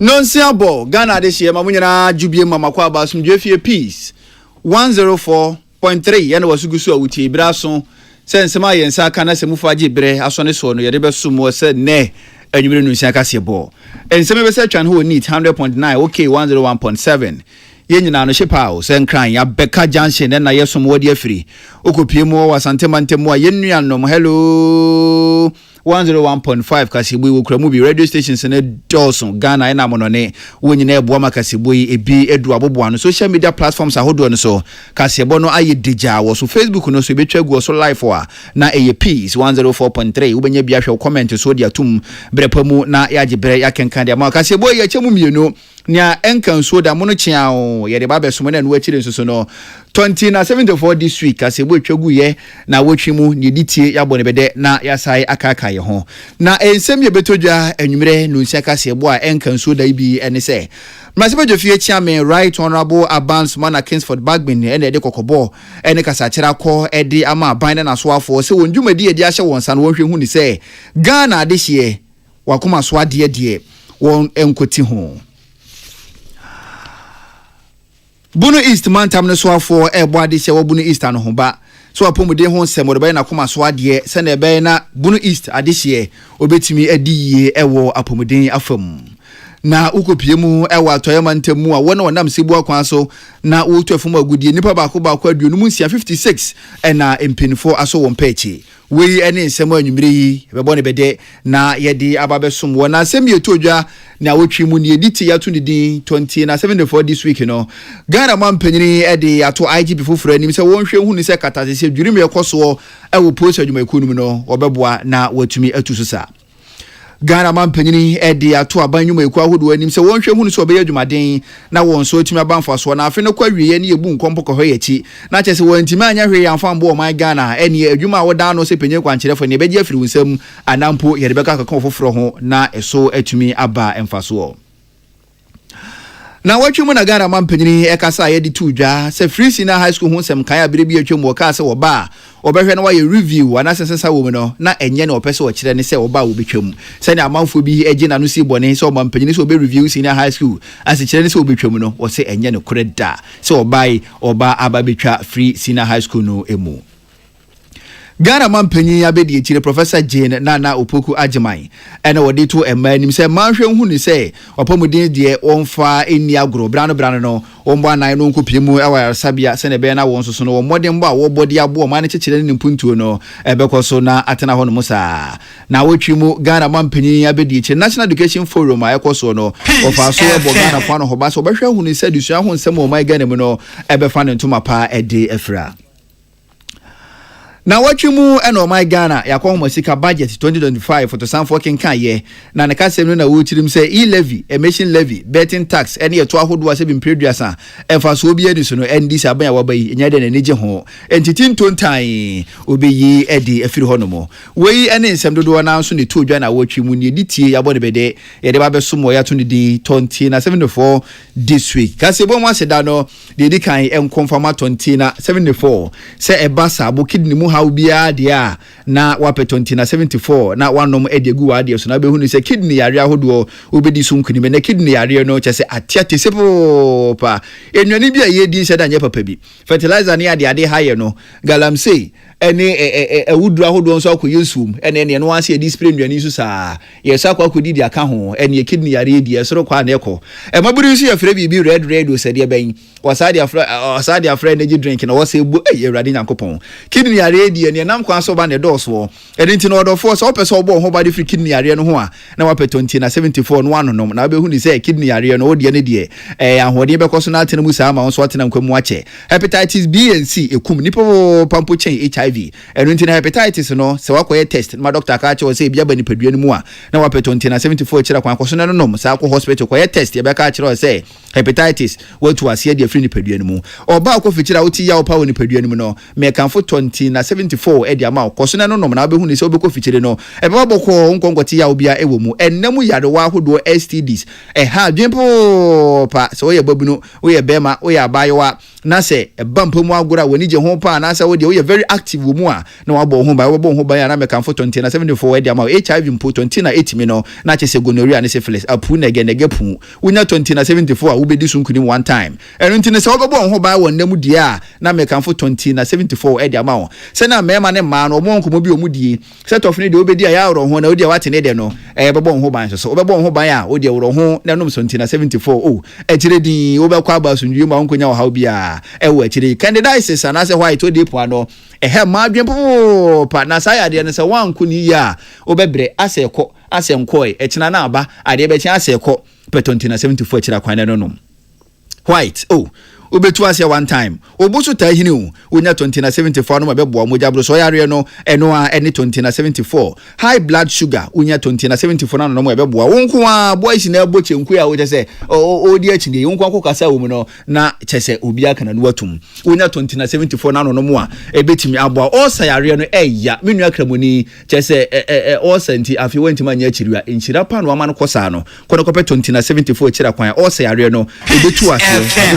Non-siabo, Ghana this year, Mamunyana, Jubium, Mamakwa, Basum, Jeffy Peace 104.3, and was Gusu, Uti, Brason, Sense Maya and Sakana Semufaji Bre, Asoneson, Yadeba Sumo said, Ne, and you will know Sakasiabo. And some research and who need 100.9, okay, 101.7. Yen na no shepa o sen kran ya beka junction na yesom wodi afiri okopiem wa santemantemo a yennuanom hello 101.5 Kasibui wukra bi radio stations ne Dawson Ghana na monone wonyina ebo ma Kasibui ebi edu abobo ano social media platforms ahodo no so Kasebo no aye deja wo so Facebook no so betwa gu so live wa na eye peace 104.3 ubenya bi ahwe comment so dia tum brepamu na yaje bre yakenkan dia ma Kasebo ye chemu mienu nia enkan so da mono chia o ye de ba beso na no akire so no 2074 this week Kasebo etwagu ye na wotwimu ne ditie yabo ne bede na yasai akaka ye ho na ensem ye betodwa anwumre no nsia Kasebo a enkan so da bi ene se Masibejo fie chairman Right Honorable Abans Mana Kingsford Bagbin ene de kokobo ene kasa kira ko ede ama aban na so afo se wondwumadi ede ahye won san wonhwe hu ni se Ghana de hye wakoma so ade de won enkoti ho Bunu East man tam no so afo ebo ade hye wo Bunu East ano ho ba so apomuden ho nsem wo be na koma so ade se na be na Bunu East ade hye obetimi adiye ewo apomuden afam na ukopiemu ewa toyama ntemu a wona wonam sebu akwan so na wotu afum agudie nipa baako aduonu mu nsia 56 na empinfo aso won pechi we ene nsem anwumire yi bebo ne bede na yedi ababesom wona asem yetodwa na wotwi mu ne editi yato ne din 2074 this week no Ghana man panyini ede ato IGP foforo anim se wonhwe hu ni se katase se dwurim yekoso ewo post adwumakunum no obeboa na watumi atususa Ghana man panyini ede ato abanwuma eku ahodo anim se wonhwe hu ni so obeye adwumaden na won so otumi abanfa so na afi no kwawie ne ebu nkompo kɔ yachi na kyese wantimi anya hwe yamfa mbo o man Ghana ene adwuma woda no se panyi kwankyerefo ne beje afiri wunsam anampo ye de beka kakon foforo ho na eso atumi aba emfaso na watwimu na Ghana man panyini ekasa ye di tudwa se free senior high school hu nsem kan abire bi atwemu o ka se wo ba obehwe na wa ye review ana sensesa wo mu no na enye na opese wo kire ne se wo ba wo betwam se ne amanfo bi agi na no si bone se o man panyini se obe review senior high school ase kire ne se wo betwam no wo se enye no kure da se oba aba betwa free senior high school no emu Ghana man panyin abedi chire Professor Jane Nana Opoku Ajiman ene wodi to emanim se manhwe hu ni se opomuden de wonfa eni agro brano no wombo anan no nkopiemu ewa sabia se ne be na won soso no womodem bo a wo bodi abo ma ne chechire ne mpuntuo no ebekoso na atena ho no musa na wotwimu Ghana man panyin abedi chire National Education Forum a ekoso no ofa so ebo Ghana fa no ho ba so behwe hu ni se dusua ho nsem o mai Ghana mu no ebefa ne ntoma pa ede efra na watwimu eno my Ghana yakwa masika budget 2025 for to some fucking kan ye na ne kasem na wochirim se e-levy emission levy betting tax ene yeto ahodo ase bi mpreduasa emfa so obi edi so no endi se aban ya wabai enya de na neje ho entitin tontan obeyi edi afiri ho no mo wei ene nsem dodo na so ne todwa na watwimu ne editie ya bode bede ye de ba besom ya to ne di 2074 this week kasebo mo aseda no de di kan enkonfama 2074 se ebasa bo kidney mu how bia dia na wape 2074 na wanom edegu wa dia so na behunu se kidney yare ahodo obedi so nkuni na kidney yare no chese atiate sepo pa enwani bia ye di se da nya papa bi fertilizer ne ade haye no galamsey ene ewudu ahodo nso akọ yesum ene no ase display nwani so sa yes akọ akọ didi aka ho ene kidney yare di esoro kwa na ekọ maburu so yefre bi red o se de ben wasade afra energy drink na wose egbu ewrade nyankopon kidney yare di ene nam kwa so ba ne doso ene nti no order for so person obo ho ba de free kidney yare no ho a na wape 2074 no anonom na be hu ni say kidney yare no odi ene die ahode be koso na atena mu sa ma so atena nkwamu ache hepatitis B and C ekum nipo pampo chain HIV ene nti na hepatitis no se wakoye test ma doctor ka ache wo say bia ba nipadua ni mu a na wape 2074 chira kwa koso na no nom sa akọ hospital koye test ye be ka ache wo say hepatitis watu asie de free nipadua ni mu oba akọ fichira oti ya opa wo nipadua ni mu no me kanfo 2074 edi ama koso na no nom na be hu ni se obekọ fichire no ebe bobokọ nkonkoti ya obia ewo mu enam yade wa ahodo STDs ha dwempo pa so ye babu no we ye bema we ye abayewa na say a bump mu agora woni je ho pa na say we dey very active mu a na wabo ho ba ya na meka for 2074 dey ama HIV mpo 20 na 8 no na che se gonorrhea ne syphilis apu na ge pu wonya 2074 a wo be di sunkunim one time eno ntine se wabo ho ba won mu die a na meka for 2074 dey ama wo se na mema ne ma no mo nkomo bi o mu die set of ne dey obedi a ya woro ho na odi a wate ne de no babo ho ban so obebo ho ban a odi woro ho na no 2074 echire din obekwa aba sundwe ma onkonya wo ha bia ewo echire candidates ana se white odi po ano ma adwen po pa na sai ade ne se wanku ni ya obebre aseko asenkoi echina na aba ade be chi aseko pe 2074 echira kwan no white obetu ase one time obusu ta hini onya 2074 no mabebo mo jabro so yare no eno a ene 2074 high blood sugar onya 2074 no mabebo wonko a boys na eboche nku ya wo se odi achinde wonko akokasa wo mu no na chese obi aka na no watum onya 2074 no mo a ebetimi abo osa yare no eya menu akramoni chese osa nti afi wenti manya chiriwa enchira pa no ama no kosa no kono kope 2074 chira kwan osa yare no ebetu ase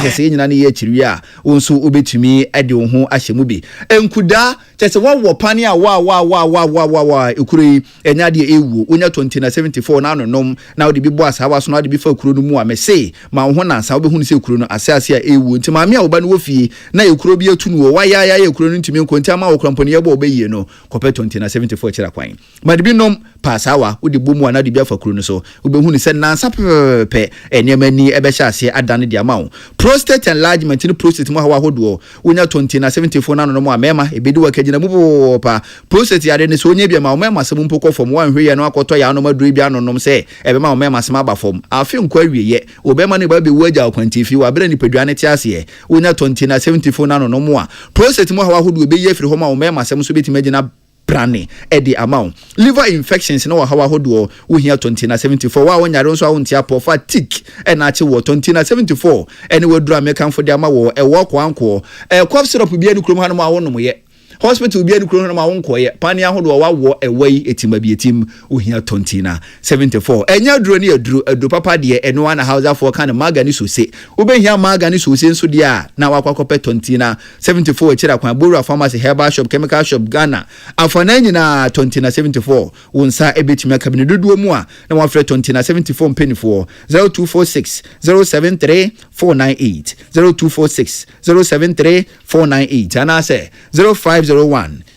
chese nyina ne chiriwa wonso obetumi ade wo ho ahyemu bi enkuda chese wo pani a wa ekuri enyade ewu onya 2074 na anonom na odi bi bo asawa so na odi bi fa ekuro no mu a mese ma wo ho na asa wo be hu se ekuro no asase a ewu nti ma me a wo ba no wo fie na ekuro bi etu no wa ya ekuro no ntimi nkonti ama wo kramponi ye bo obeye no kope 2074 chira kwan ma de bi nom pasawa odi bo mu na odi bi afa ekuro no so wo be hu ni se nansa pe enyamani ebe hya ase adane de ama wo prostate enlargement ni prostate mo hawa hodo wonya 2074 na no mo amema ebedi wa kagina mu pa prostate yade ne so onya bia ma o mema sem mpoko fom wan hwe ye no akoto ya no maduru bia no nom se ebe ma o mema sem aba fom afi nkwa wieye obema ne ba be waja akwantifi wa bere ni padua ne tiase wonya 2074 na no mo a prostate mo hawa hodo be ye firi ho ma o mema sem so betima gina brane edi amount liver infections no hawa hodo wo hia 2074 wa wonyare nso awon tia po fatigue na ache wo 2074 eni waduru amekan fo de ama wo wo kwanko cough syrup bia ni krom hanom awon no ye hospital bia ni krom hanom awon ko ye pani ahodo wa wo ewai etima bi etim wo hia 2074 enya duro ni aduro papa de eno na house for kan magani sose wo be hia magani sose nso de a na wakwakope 2074 chira kwan boru pharmacy herbal shop chemical shop Ghana afana nyina 2074 wonsa ebetimi akabine dodo mu a na wafre 2074 penifo 0246 073 498 0246 073 498 ana se 0501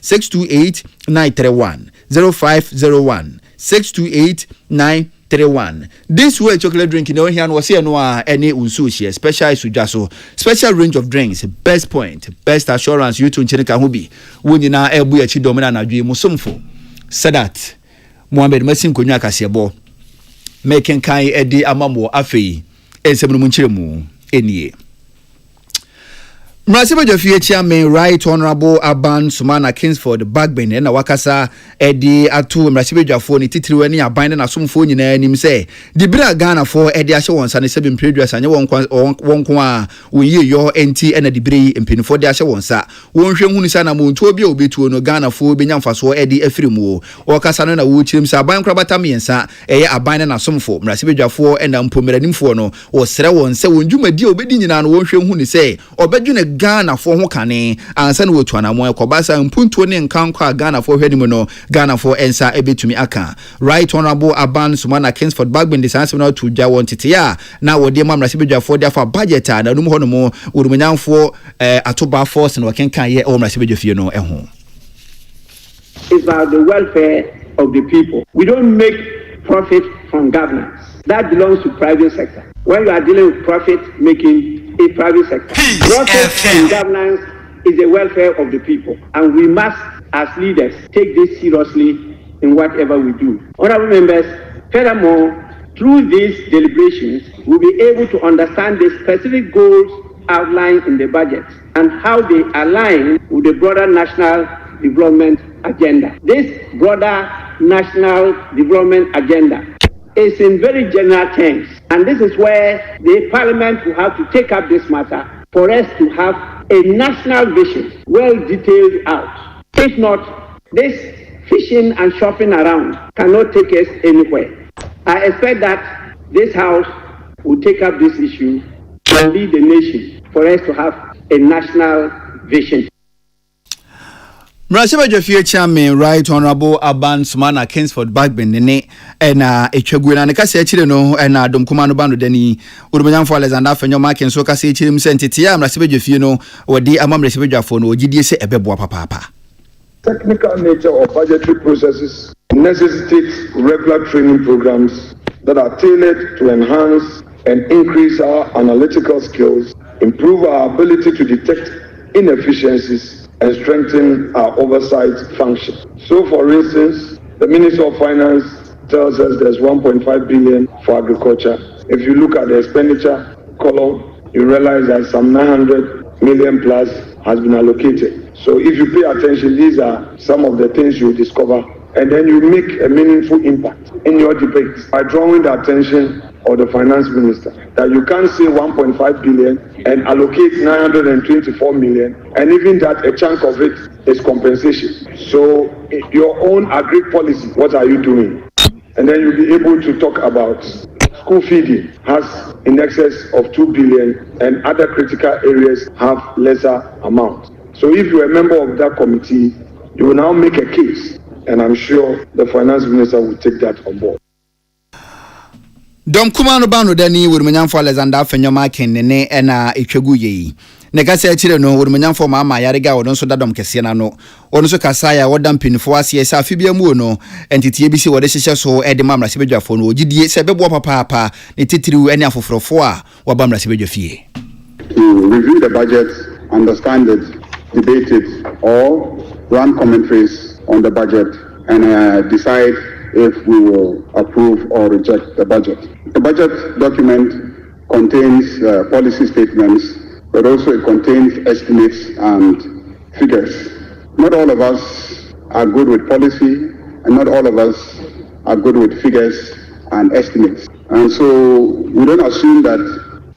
628 931 0501 628 931. This way chocolate drink no here no say no any unsushi special sujaso special range of drinks best point best assurance you to nchene ho bi wonyina ebu ya chi domina na dwe musomfo Sadat Mohammed Masin konwa kasebo making kai edi amamo afei ensem no nchire mu enie Mrasibo Jofie Chairman Right Honorable Aban Sumana Kingsford Bagbin na wakasa edi atu Mrasibo Jofo ni titiri wani aban na somfo nyina anim se di bra Ghana for edi ahye wonsa ne sebim preduas anye wonko a wonye yo enti na di bri empinifo de ahye wonsa wonhwe hunu sa na montuo bi obetuo no Ghana for benya mfaso edi afirimu wakasa no na wo chirim sa aban krabata miensa eye aban na somfo Mrasibo Jofo na mpomeranimfo no wo sere wonse wondwumadi obedi nyina no wonhwe hunu se obedwune Ghana for ho kane ansa no wotu anamo ekobasa mpuntuo ne nkankwa Ghana for hwanimu no Ghana for ensa ebetumi aka Right Honorable Aban Sumana Kingsford Bagbin disanse no to ja wonte ya na wode ma Mrasibo Jofo de afa budgetary na num ho no mo urumunyanfo atoba force no wakenkan ye o Mrasibo Jofo no eho. It's about the welfare of the people. We don't make profit from governance. That belongs to private sector. When you are dealing with profit making a private sector. Profit in governance is the welfare of the people, and we must, as leaders, take this seriously in whatever we do. Honorable members, furthermore, through these deliberations, we'll be able to understand the specific goals outlined in the budget and how they align with the broader national development agenda. This broader national development agenda is in very general terms, and this is where the Parliament will have to take up this matter for us to have a national vision well detailed out. If not, this fishing and shopping around cannot take us anywhere. I expect that this House will take up this issue and lead the nation for us to have a national vision. Mrasibajafie Chairman Right Honorable Aban Sumana Kingsford Bagbin ne na etwaguna ne kase akire no na domkuma no bando dani urumanyamfo Alexander Fenyo Markin so kase akire msentiti ya mrasibajafie no wodi amamrasibajafo no ogidie se ebeboa papa. Technical nature of budgetary processes necessitates regular training programs that are tailored to enhance and increase our analytical skills, improve our ability to detect inefficiencies, and strengthen our oversight function. So, for instance, the Minister of Finance tells us there's 1.5 billion for agriculture. If you look at the expenditure column, you realize that some 900 million plus has been allocated. So if you pay attention, these are some of the things you discover, and then you make a meaningful impact in your debates by drawing the attention of the finance minister that you can't say 1.5 billion and allocate 924 million, and even that a chunk of it is compensation. So your own agri policy, what are you doing? And then you'll be able to talk about school feeding has in excess of 2 billion and other critical areas have lesser amount. So if you're a member of that committee, you will now make a case, and I'm sure the finance minister will take that on board. Dom kumano bano dani urumanyamfo Alexander Fenyo Markin ne na etwagu yi. Ne kase akire no urumanyamfo mama yarega wodon so dadom kese na no. Ono so kasa ya wodam pinfo ase sa afibia mu no entitie bi se wode hyehyɛ so de mamra sebedwafo no ogidie se bebo papa ne titiriu ene afofrofo a wabamra sebedwafie. To review the budget, understand it, debate it, or run commentaries on the budget and decide if we will approve or reject the budget. The budget document contains policy statements, but also it contains estimates and figures. Not all of us are good with policy, and not all of us are good with figures and estimates. And so we don't assume that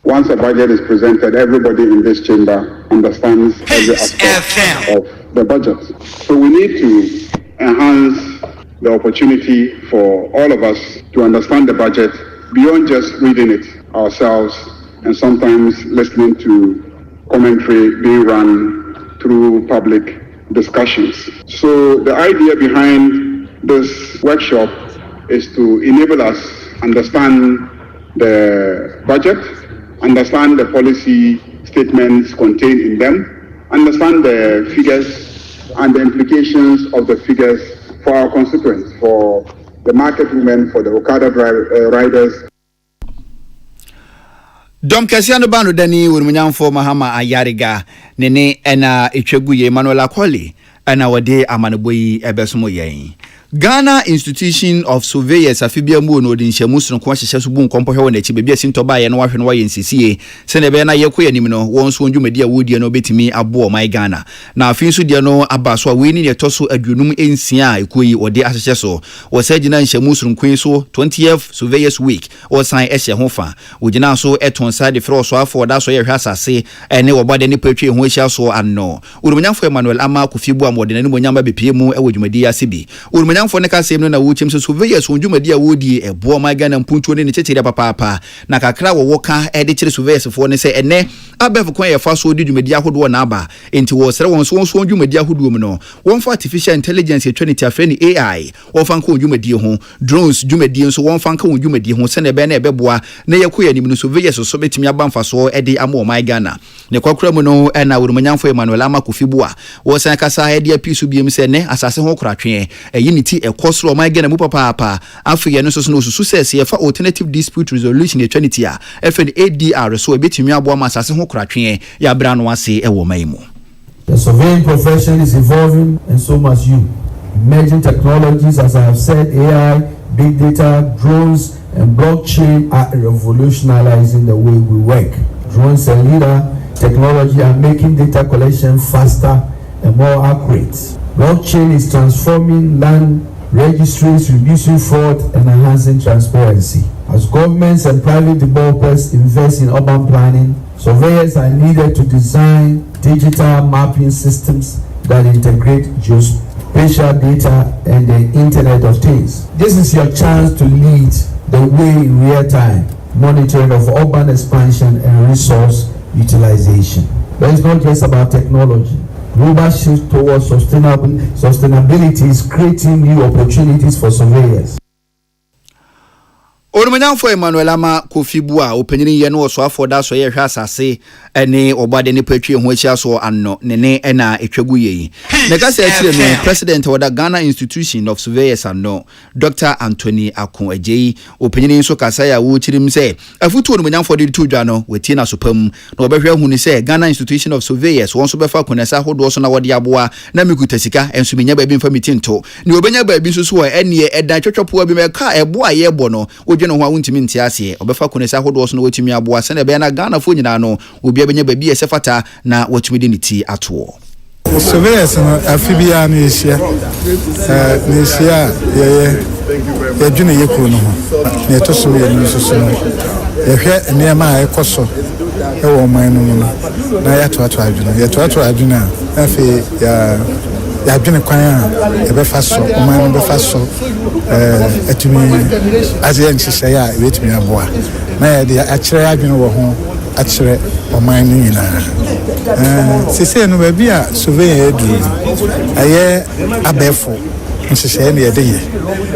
once a budget is presented, everybody in this chamber understands every aspect of the budget. So we need to enhance the opportunity for all of us to understand the budget beyond just reading it ourselves and sometimes listening to commentary being run through public discussions. So the idea behind this workshop is to enable us understand the budget, understand the policy statements contained in them, understand the figures and the implications of the figures for our constituents, for the market women, for the Okada riders. Dom Kasiano Bano Dani, Urmunyamfo Mahama Ayariga, Nene, Ena Icheguye, Manuel Akoli, Ena Wade Amanabui Ebesumo Yen. Ghana Institution of Surveyors afibia mu no de nhyamusu no kwa hyehye so bu nkompo hwe na chi bebia sinto ba ye no wahwe no wa yensisie se ne be na yekoya nim no won so ndwumadi a wodie no betimi abo my Ghana na afin so die no aba so a we ni ne toso adwunum ensia ekoyi ode ahyehye so wo sa gina nhyamusu nkwen so 20th Surveyors Week wo san ehye ho fa wo gina so eton side fro so afọ da so ye hwa asase ene wo bode ni patwe ho ehya so anno urumanyamfo Emmanuel ama kofibu amode na ni monyamba bepie mu ewo dwumadi ya sebi for ne kasem no na wuchim so surveyors wonjumadi a wodi ebo my Ghana mpuntuo ne chechiri papa na kakra wo woka de chire surveyors for ne se ene abef kon ye fa so di dwumadi ahodo na aba enti wo sere won so wonjumadi ahodo mu no won fa artificial intelligence eternity afreni AI won fa nko dwumadi ho drones dwumadi so won fa nka dwumadi ho se ne be na ebeboa na yekoya nim no surveyors so betimi aba mfa so de amo my Ghana ne kwakura mu no na urumanyamfo Emmanuel amakofibu a wo san kasa de apisu biem se ne asase ho koratwe eyiniti ekosro my Ghana mu papa Africa no so no susu se ye fa alternative dispute resolution eternity a FNADR so ebetimi abo ma asase ho koratwe ya bra no ase ewo maimu. The surveying profession is evolving, and so must you. Emerging technologies, as I have said, AI, big data, drones, and blockchain are revolutionizing the way we work. Drones and LiDAR technology are making data collection faster and more accurate. Blockchain is transforming land registries, reducing fraud, and enhancing transparency. As governments and private developers invest in urban planning, surveyors are needed to design digital mapping systems that integrate geospatial data and the Internet of Things. This is your chance to lead the way in real time monitoring of urban expansion and resource utilization. but it's not just about technology. Global shift towards sustainability is creating new opportunities for surveyors. Orumanyamfo Emmanuel Ama Kofi Bua openyini ye no so afoda so ye hwa asase ene obade ne patwie ho achia so anno ne na etwagu ye ne ka se achire no president of the Ghana Institution of Surveyors anno Dr. Anthony Akon Agyei openyini so kasa ya wo chirim se afutu orumanyamfo de tudwa no wetie na sopam na obehwe hu ni se Ghana Institution of Surveyors won so befa konesa hodo so na wode aboa na mekuta sika enso menya ba bi mfa mitinto ne obenya ba bi so so ene eda twetwopo bi meka ebo aye bo no no ho awuntimi ntiase obefa konesa hodo so na watumi aboa se na be na Ghana fo nyina no obi abenya ba bi esefata na watumi de niti ato surveyors no afibia na esia ye dwene yekuru no ho na etoso ye no so no ye hwe niema ekoso e wo man no na ya to adwene afi ya dwene kwan a e be fa so man be fa so etumi azen sise ya wetumi aboa na ya de akire adwene wo ho akire o man no nyina sise no ba bia surveyor edu aye abefo sise ne yede ye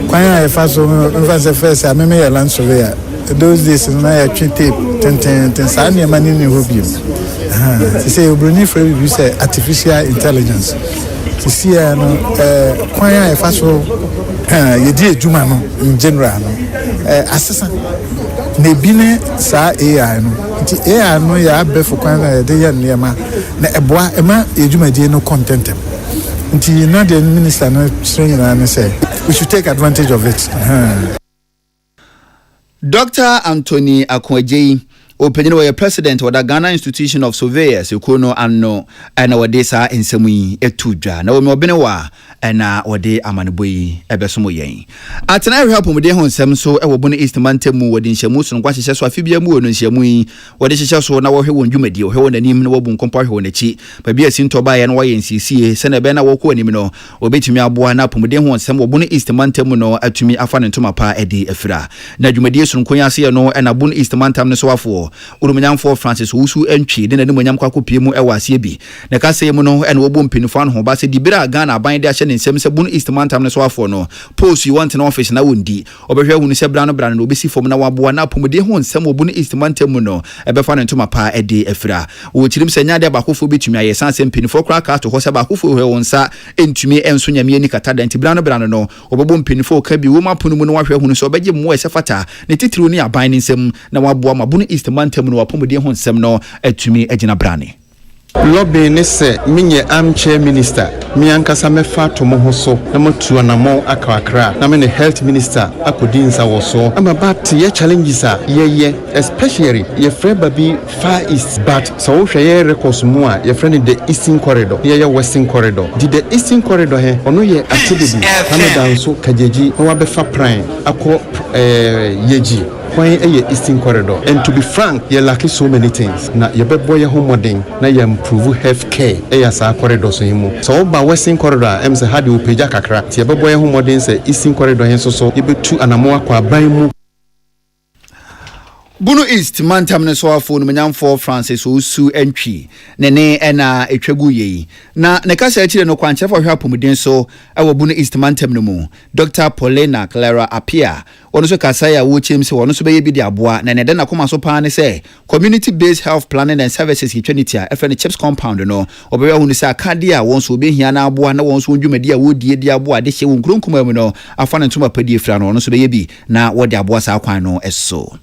kwan a e fa so mfa se first a meme ya land surveyor those days na ya twete ten sa ne mani ne hobie sise obroni for bi say artificial intelligence sisi no kwan a e fa so yedi ejuma no in general no asesa na bine sa AI no nti AI no ya abefo kwan na de ya niema na eboa ema ejuma die no content nti na the minister no training na say we should take advantage of it. Dr. Anthony Akon Agyei openyini wa president of the Ghana Institution of Surveyors ekono anno ana wode sa ensemu yi etudwa na wo me obene wa ana wode amaneboyi ebesomo yen atena ehwe apomode ho nsem so ewo bono East Mantemu wode nhyemu so nkwa hyehye so afibia mu wono nhyemu yi wode hyehye so na wo hwe won dwumadi wo hwe won anim na wo bu nkompo hwe won achi babi asinto ba ye na wo yen sisie se na be na wo ko anim no obetumi aboa na apomode ho nsem wo bono East Mantemu no atumi afa ne ntoma pa edi afira na dwumadi so nkonya se ye no na bono East Mantemu no so afo Urumanyamfo Francis Wusu entwi de na nimonyam kwakopie mu ewa ase bi na ka sey mu no ene wo bompinifo an ho ba se dibira Ghana aban de ahye ne nsem se bunu East Mantam ne so afo no post you want in office na wondi obehwe hu ne se bra no obesi fom na waboa na apomode ho nsem wo bunu East Mantam mu no ebefa ne ntoma pa ede afira wo chirim se nya de bakofo betumi aye san se mpinifo kra ka to ho se bakofo hwe wonsa entumi enso nyame ni kata danti bra no obebo mpinifo ka bi wo maponu mu no wahwe hu ne so obegye mo esefata ne titiri ni aban ne nsem na waboa ma bunu East Mantam no apomode ho nsem no atumi agina brane lobby ne se minye armchair minister mi ankasa mefa to mo ho so na motu anamo akakra na me ne health minister akodinsa wo so ama but ye challenges a ye especially ye free baby far east but so hwe ye records mu a ye friend the eastern corridor ye western corridor the eastern corridor he ono ye atibedi Canada so kajeji ho abefa prime akọ yeji when a eastern corridor and to be frank you lack so many things na you be boy home modern na you improve health care sa corridor so yimu so ba western corridor em say how do peja kakra you be boy home modern say eastern corridor hen so you be two anamo akwa ban mu Bunu East Mantam ne so afo no manyamfo Francis Wusu entwi ne ena etwagu yi na ne kasa akire no kwanche fo hwe apomuden so ewo Bunu East Mantam no mu Dr. Paulina Clara Apia ono so kasa ya wo chim se ono so be bi di aboa na ne de na koma so pa ne se community based health planning and services eternity a efre ne chips compound no obewe hu ne se akade a won so obehia na aboa na won so ndwumadi a wodie di aboa de hye wo nkronkoma mu no afa ne ntoma padie fra no ono so be bi na wode aboa sa kwan no eso.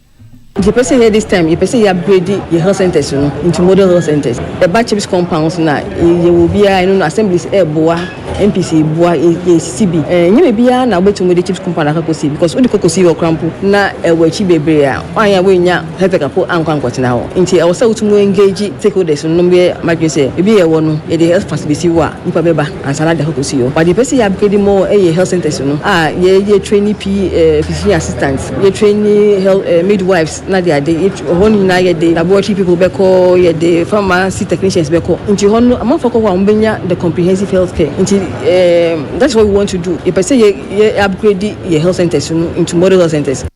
The person here this time, the person here upgrade your health centers into model health centers. The batches compounds now, you will be assemblies boa, MPC boa, CB. You may be na wait to the chips compound I because all the cocoa or crample na we chibe brea. Why we nya health capo and quanquat now. Until I was so to engage stakeholders no be my say, be a one, the health facility wa, Nipabeba, and Salad the Hocosio. But the person here upgrade more a health centers ye trainee physician assistants, ye trainee health midwives. Na dia de honi na ye de laboratory people beko ye de pharmacy technicians beko nti hono amafoko wa mbenya the comprehensive health care nti that's what we want to do if I say ye upgrade your health centers into model health centers.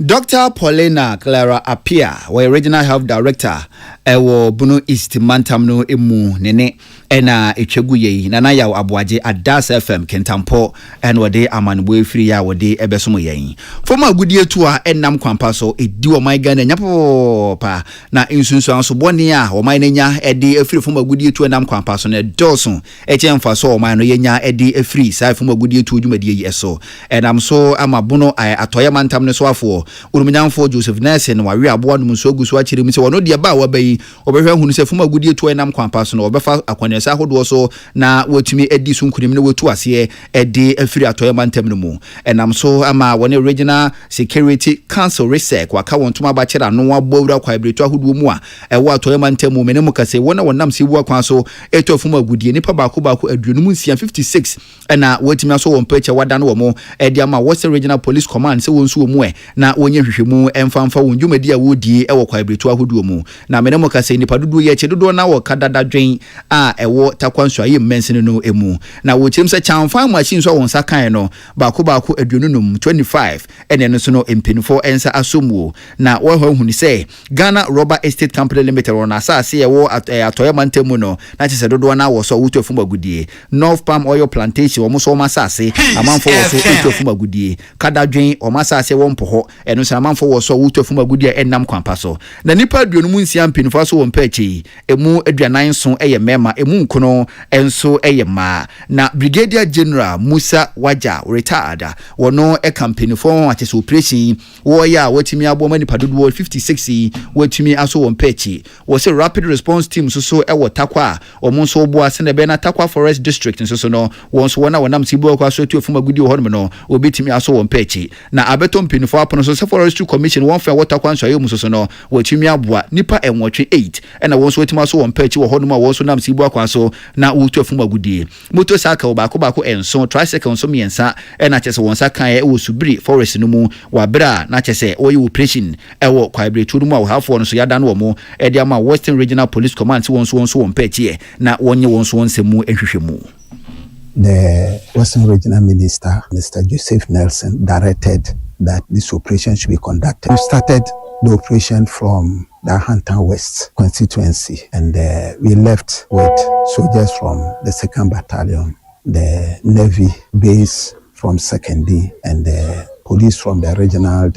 Dr. Paulina Clara Apia, our regional health director, ewo Bunu East mantam no emu nene ena etwagu yi na yaw aboaje adas FM kentampo en wode amanbo efiri ya wode ebesomo yen foma agudie tu a enam kwampa so edi o man Ghana nyapo pa na insunsu anso boni a o man nya edi efiri foma agudie tu enam kwampa so na doson echemfa so o man no yenya edi efiri sai foma agudie tu dwumadie yi eso enam so amabono atoya mantam ne so afo urumnyamfo Joseph Nelson wawe aboa no so agusu akire mu se wono de ba wa bayi obehwe hunu se foma agudie tu enam kwampa so na obefa akwanesa ahodo so na watumi edi so nkunim ne watu ase edi efiri atoya mantam no mu enam so ama wone regional security council resec waka wontuma ba kira no abowura kwa ibretu ahodo mu a ewo atoya mantam mu menemu kase wona wonam se bu akwan so eto foma agudie nipa baako aduonum nsia 56 na watumi aso won peche wada no wo mu edi ama Western Regional Police Command se wonsu wo mu na wonye hwehwemu emfamfa wonjumadi a wodi ewo kwa ibretu ahodo mu na menemu kase nipa dodo ye che dodo na wo kadada dwen a ewo takwanso ayi mmensene no emu na wo chim se chanfa machine so won sakan no baako aduonum 25 ene no so no empinfo ensa asomuo na wo hunu se Ghana Rubber Estate Company Limited on asase ewo atoya mantemu no na che se dodo na wo so wuto fuma gudie North Palm Oil Plantation wo mo so masase amanfo wo so wuto fuma gudie kadadwen o masase wo mpoho eno se amanfo wo so wuto fuma gudie enam kwampa so na nipa aduonum nsia empinfo so wo mpachi emu aduanan so eye mema emu nkono enso eyema na Brigadier General Musa Waja retired wono company for atese operation wo ya watimi aboma ni padodo 56 watimi aso won pechi wo se rapid response team so ewo takwa omo so bo ase na be na takwa forest district so no won so wona wonam sibo kwa so tuofuma gudi ho no obetimi aso won pechi na abeto mpini for apono so forestry commission won fa watakwa nso ayemu so no watimi aboa nipa enwotwe 8 ena won so watimi aso won pechi wo ho no ma won so nam sibo kwa so na wutuofuma gudi motorcycle baako enso tricycle so miensa ena chese wonsa kan e subiri forest no mu wabra na chese oyi operation ewo kwa ibretu no mu awhafo no so yada no mo e dia ma Western Regional Police Command wonso won pechi na wonye wonso wonsemu ehwehwemu. The Western Regional Minister, Mr. Joseph Nelson, directed that this operation should be conducted. We started the operation from the Hunter West constituency, and we left with soldiers from the 2nd Battalion, the Navy base from 2nd D, and the police from the regional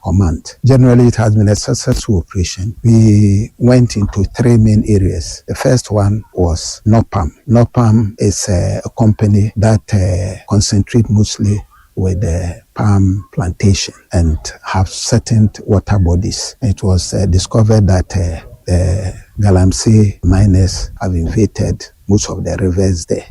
command. Generally, it has been a successful operation. We went into 3 main areas. The first one was NOPAM. NOPAM is a company that concentrates mostly with the palm plantation and have certain water bodies. It was discovered that the Galamsey miners have invaded most of the rivers there.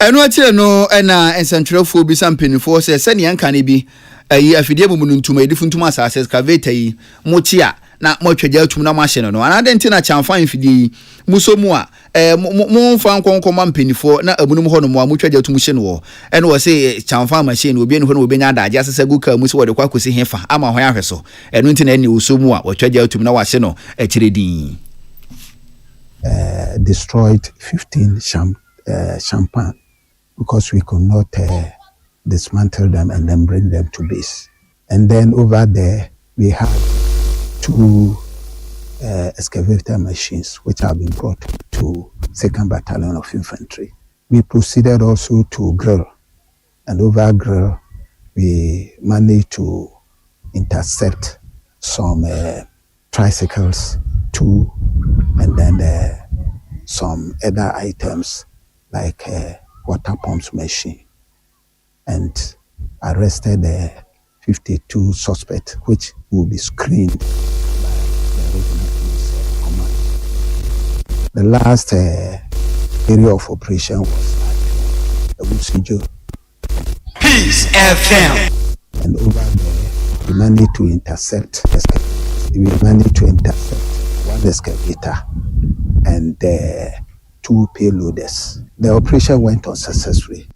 Eno ati no na ensantrefo bi sampenifo se ne yanka ne bi ayi afidie mumunu ntuma edifu ntuma asase excavator yi motia na motwagya atum na machine no anade ntina chamfan fidie musomu a mo mfa nkonkoma mpenifo na abunum ho no mo motwagya atum hye no eno wo se chamfan machine obi eni ho no obi nya adaje asese guka muso wode kwakosi hefa ama ho ahweso eno ntina eni usomu a wotwagya atum na wahye no akiredin destroyed 15 champagne because we could not dismantle them and then bring them to base. And then over there, we had 2 excavator machines which have been brought to 2nd Battalion of Infantry. We proceeded also to Grill, and over Grill, we managed to intercept some tricycles, 2, and then some other items like water pumps machine, and arrested 52 suspects, which will be screened by the regional police command. The last area of operation was at Wusijo. Peace FM. And over there, we managed to intercept. We managed to intercept 1 excavator and 2 payloaders. The operation went on successfully.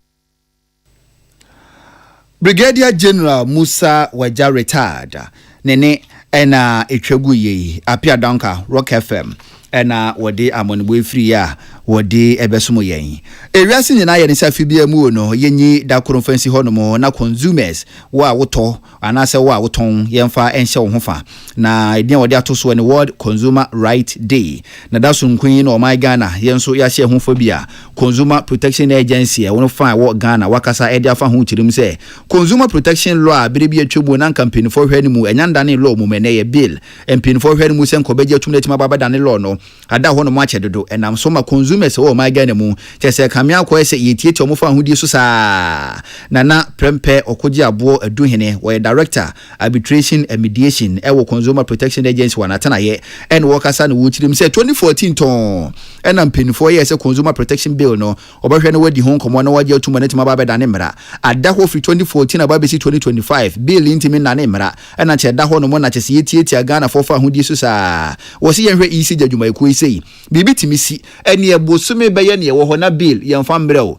Brigadier General Musa Waja retired. Nene ena etwagu yi apia danka Rock FM ena wode amonbo free ya wode ebesomo yen ewiase nyina ye ne safi bia mu no yenyi da conference ho no mo na consumers wa woto anase wa woton yemfa enhye wo hofa na edin wode atoso ne World Consumer Right Day na da so nkun no my Ghana yenso ya hye hofo bia Consumer Protection Agency wono fa wo Ghana wakasa ede afa ho chirim se Consumer Protection Law bere bia twebo na campaign for hwani mu enyanda ne law mu mene ye bill empin for hwani mu se nkobeje tumna tima baba ne law no ada ho no ma chedodo enam so ma consumers wo my Ghana mu chese kamia akọ ese yetietie omofa hodie so saa na prempe okoji abo aduhene wo director arbitration and mediation ewo Consumer Protection Agency wanatana ye en wakasa ne wuchirim se 2014 ton enam pin for years Consumer Protection Bill no obahwe ne wadi ho nkomo na waje atuma ne tima baba ne mra ada ho fi 2014 ababesi 2025 bill intimi na ne mra ena che da ho no mo na chese yetietie Ghana fofa hodie so saa wo se yenhwe isi jadwuma eko isei bibi timisi ene ebosume beye ne wo ho na bill yemfa mbrɛo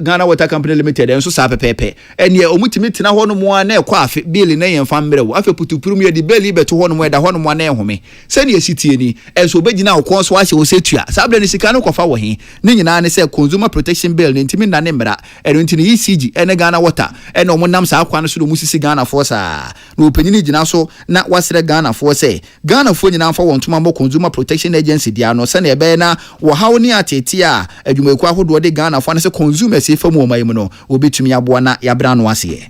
Ghana Water Company Limited enso saa pepepe ene omutimi tena ho no mo na ekɔ afi bill na yemfa mbrɛo afi putupurum ye di bill beto ho no mo da ho no mo na ehome se ne esitie ni enso obegina akɔ so ahye wo setua saa bre ne sika no kɔfa wo he ne nyina ne se Consumer Protection Bill ne ntimi na ne mra eno ntini ECG ene Ghana Water ene omo nam saa akwa no so do musisi Ghana force na opanyini gina so na wasere Ghana force Ghana fo nyina amfa won tuma mo Consumer Protection Agency dia no se na ebe na wo hawo ni atete a adwumaku ahodo de Ghana fo na se consumers efamu o mayimu no obetumi aboa na yabra no ase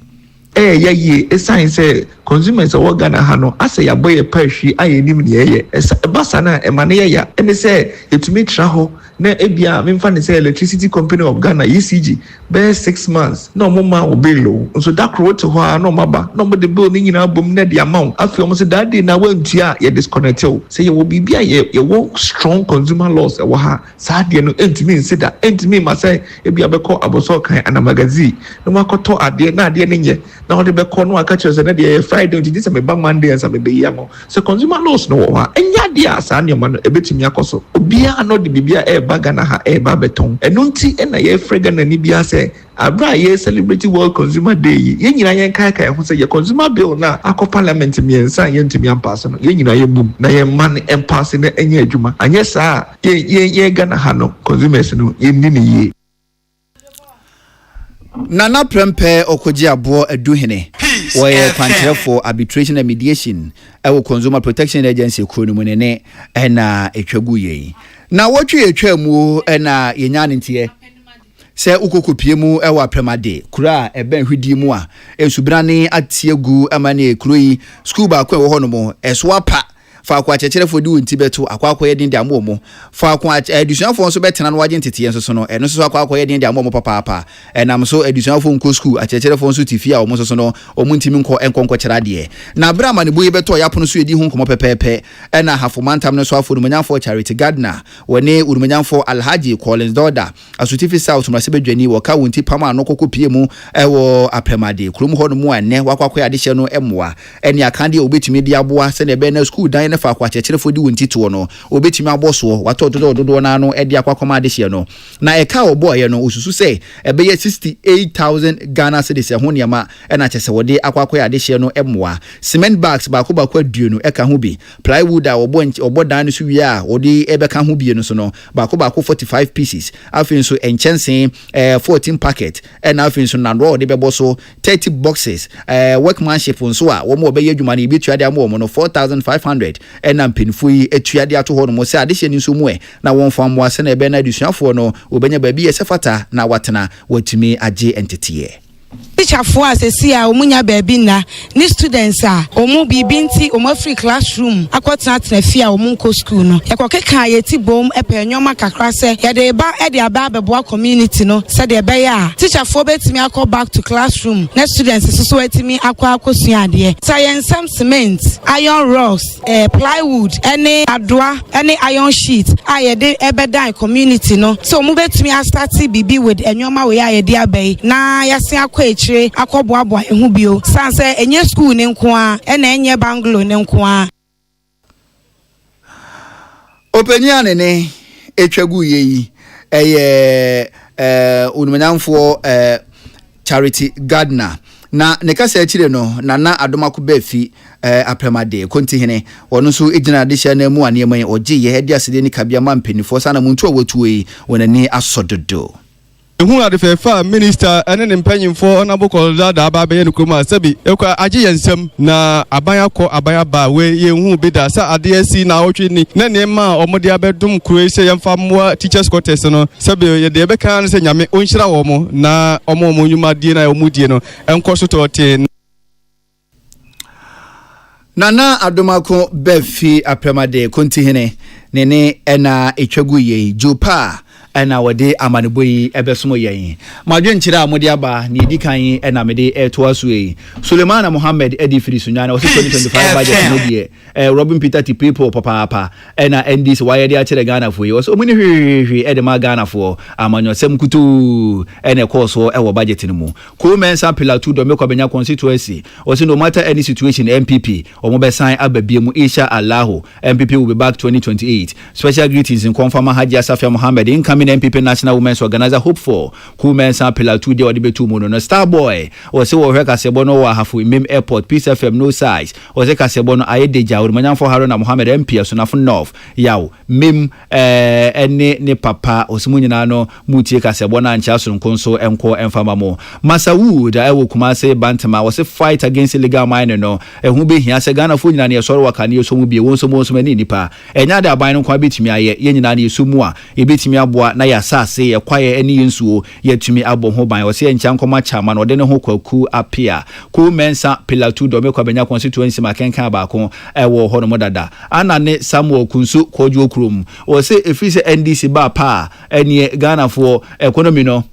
ye esan say consumers o Ghana ha no ase yaboye pahwi ayenim ne ye basa na emane ye ya ene say etumi tra ho na ebia memfa ne say Electricity Company of Ghana ECG be 6 months no mo ma obelo so da kro to ho no maba no mo de bill ni nyina bom na de amount afi o mo say that day na wantua ye disconnect o say ye wo bibia ye wo strong consumer laws e wo ha sa de no entimi nsida entimi ma say ebia be call aboso kan ana magazine no makoto ade na ade ne nye na ode be call no aka chese na de Friday until this me ba Monday and some be yamo so consumer laws no wo ha enya de asa ne ma no ebetimi akoso obia no de bibia e ba Ghana ha e ba beton eno nti e na ye frega na ni bia say abra ye celebrate World Consumer Day ye nyina ye kai ho say ye consumer bill na akọ parliament miensa ye ntimi ampass no ye nyina ye bum na ye man empass na enya adwuma anye saa ye Ghana ha no consumers no ye ni ne ye Nana prempe okoji abo aduhene woye kwantere for arbitration and mediation ewo Consumer Protection Agency kunu munene ena etwagu ye na wotwe etwa mu ena yenya ntie se ukokopie mu ewa apremade kura eben hwidi mu a ensubrane atiegu amane ekroyi school ba kwa wo hono mo eswapa fa kwa chechere di wonti beto akwa yedin de amomo fa kwa edusuafo nso betena no waje ntete enso so no eno so akwa yedin de amomo papa enam so edusuafo nko school achechere fo nso tifia o mo so no o muntimi nko kyera de na brama ne boye beto yapono so yedi hu nkomo pepepe ena hafomantam no so afo urumanyamfo Charity Gardner wone urumanyamfo Alhaji Collins Doda asutifi South Masebedwani woka wonti pama no kokopie mu ewo apremade krum ho no mu ane wakwa ade hye no emoa ene akande obetumi de aboa se ne be na school dan fa kwa chechere di wonti to no obetimi aboso wato dodo na no edi akwakoma de hye no na eka oboye no osusu se ebe ye 68,000 Ghana cedis ho niama ena chese wode akwakwa de hye no emoa cement bags ba ko aduonu eka ho bi plywood a obodan no so wi a wode ebeka ho bi no so no ba ko 45 pieces afin so enchensen 14 packet ena afin so na ro de bebo so 30 boxes workmanship nso a wo mo obeye adwuma ne bi tuade am wo no 4,500 ena mpinfo yi etuade ato ho no mo se adehye ni so mu na won fam wa se na ebe na adusuafo no obenya ba bi ye sefata na watena watumi age entity Teacher for asesi a omunya baabi na ni students a omu bibi nti omu free classroom akwatena tenafi a omu nko school no yakokeka yeti bom epe nyoma kakra se yede ba ede aba abeboa community no se de be ya teacher for betimi akọ back to classroom na students so etimi akosua ade science cement iron rods plywood any adoa any iron sheet a yede ebedan community no so omu betimi start bibi with enyoma we ya yede abai na yase akọ echire akọboabo ehu bio sanse enye school ne nko a na enye bangalo ne nko a openiane ne etwagu yeyi unumanyamfo Charity Gardner na ne kasa akire no nana adomako befi apremade kontihene ono so ejina de hye na mu aneman oje ye hede asede ni kabia mampenifo sana muntu awotuwe wonani asododo Who are the fair minister and an impanion for honorable Colorado Ababe and Kuma Sabi, Eka Ajiansem, na Abayako Abayaba, where you who bid us at the SC now, Nanema or Modia Bedum, Croatia and Famua teachers quotation, Sabi, the Becan, Yame, Unshra Omo, na Omo Munuma Dina Omudino, and Kosoto. Nana adomako befi apremade kontihene nene ena etwaguye jupa ena wode amaneboyi ebesomo yen madwen kira amode aba ni dikan ena mede etoaso yi Suleiman Mohammed edi firi sunyana o 2025 budget no die Robin Peter T people papa ena ndis wayede a kire Ghana fo yi o so muni hwehwe ede ma Ghana fo amanyo sem kutu ena course wo budget ni mu ko mensa pillar 2 do mekwa benya constituency o so no matter any situation MPP omo be sign ababie mu insha Allah MPP will be back 2028 special greetings in confirm Haji Asafia Mohammed incoming MPP National Women's Organizer hope for cool men san pillar 2 dey odebetu mu no star boy o se wo hweka sebo no wa hafu mem airport Peace FM no size o se ka sebo no ayedeja o manyan for Haruna Mohammed MP so na for north yawo mem ene ne papa o se munyina no mutie ka sebo na ancha so nkonso enko enfama mo Masawood ewo Kumase Bantama o se fight against illegal mining no ehu be hia se Ghana fo nyina ne soro waka ne so mu bie won so mani nipa enya da aban no kwa betimi aye ye nyina ne so mu a e betimi aboa na ya sase ye kwaye eni yensuo ye tumi abo ho ban o se encha nkoma chama no de ne ho kwaku apia ku mensa pillar 2 do me kwa benya constituency makenkan ba ko ewo ho no modada ana ne Samuel Kunsu koju okrum o se efise NDC ba pa eni Ghana fo economy no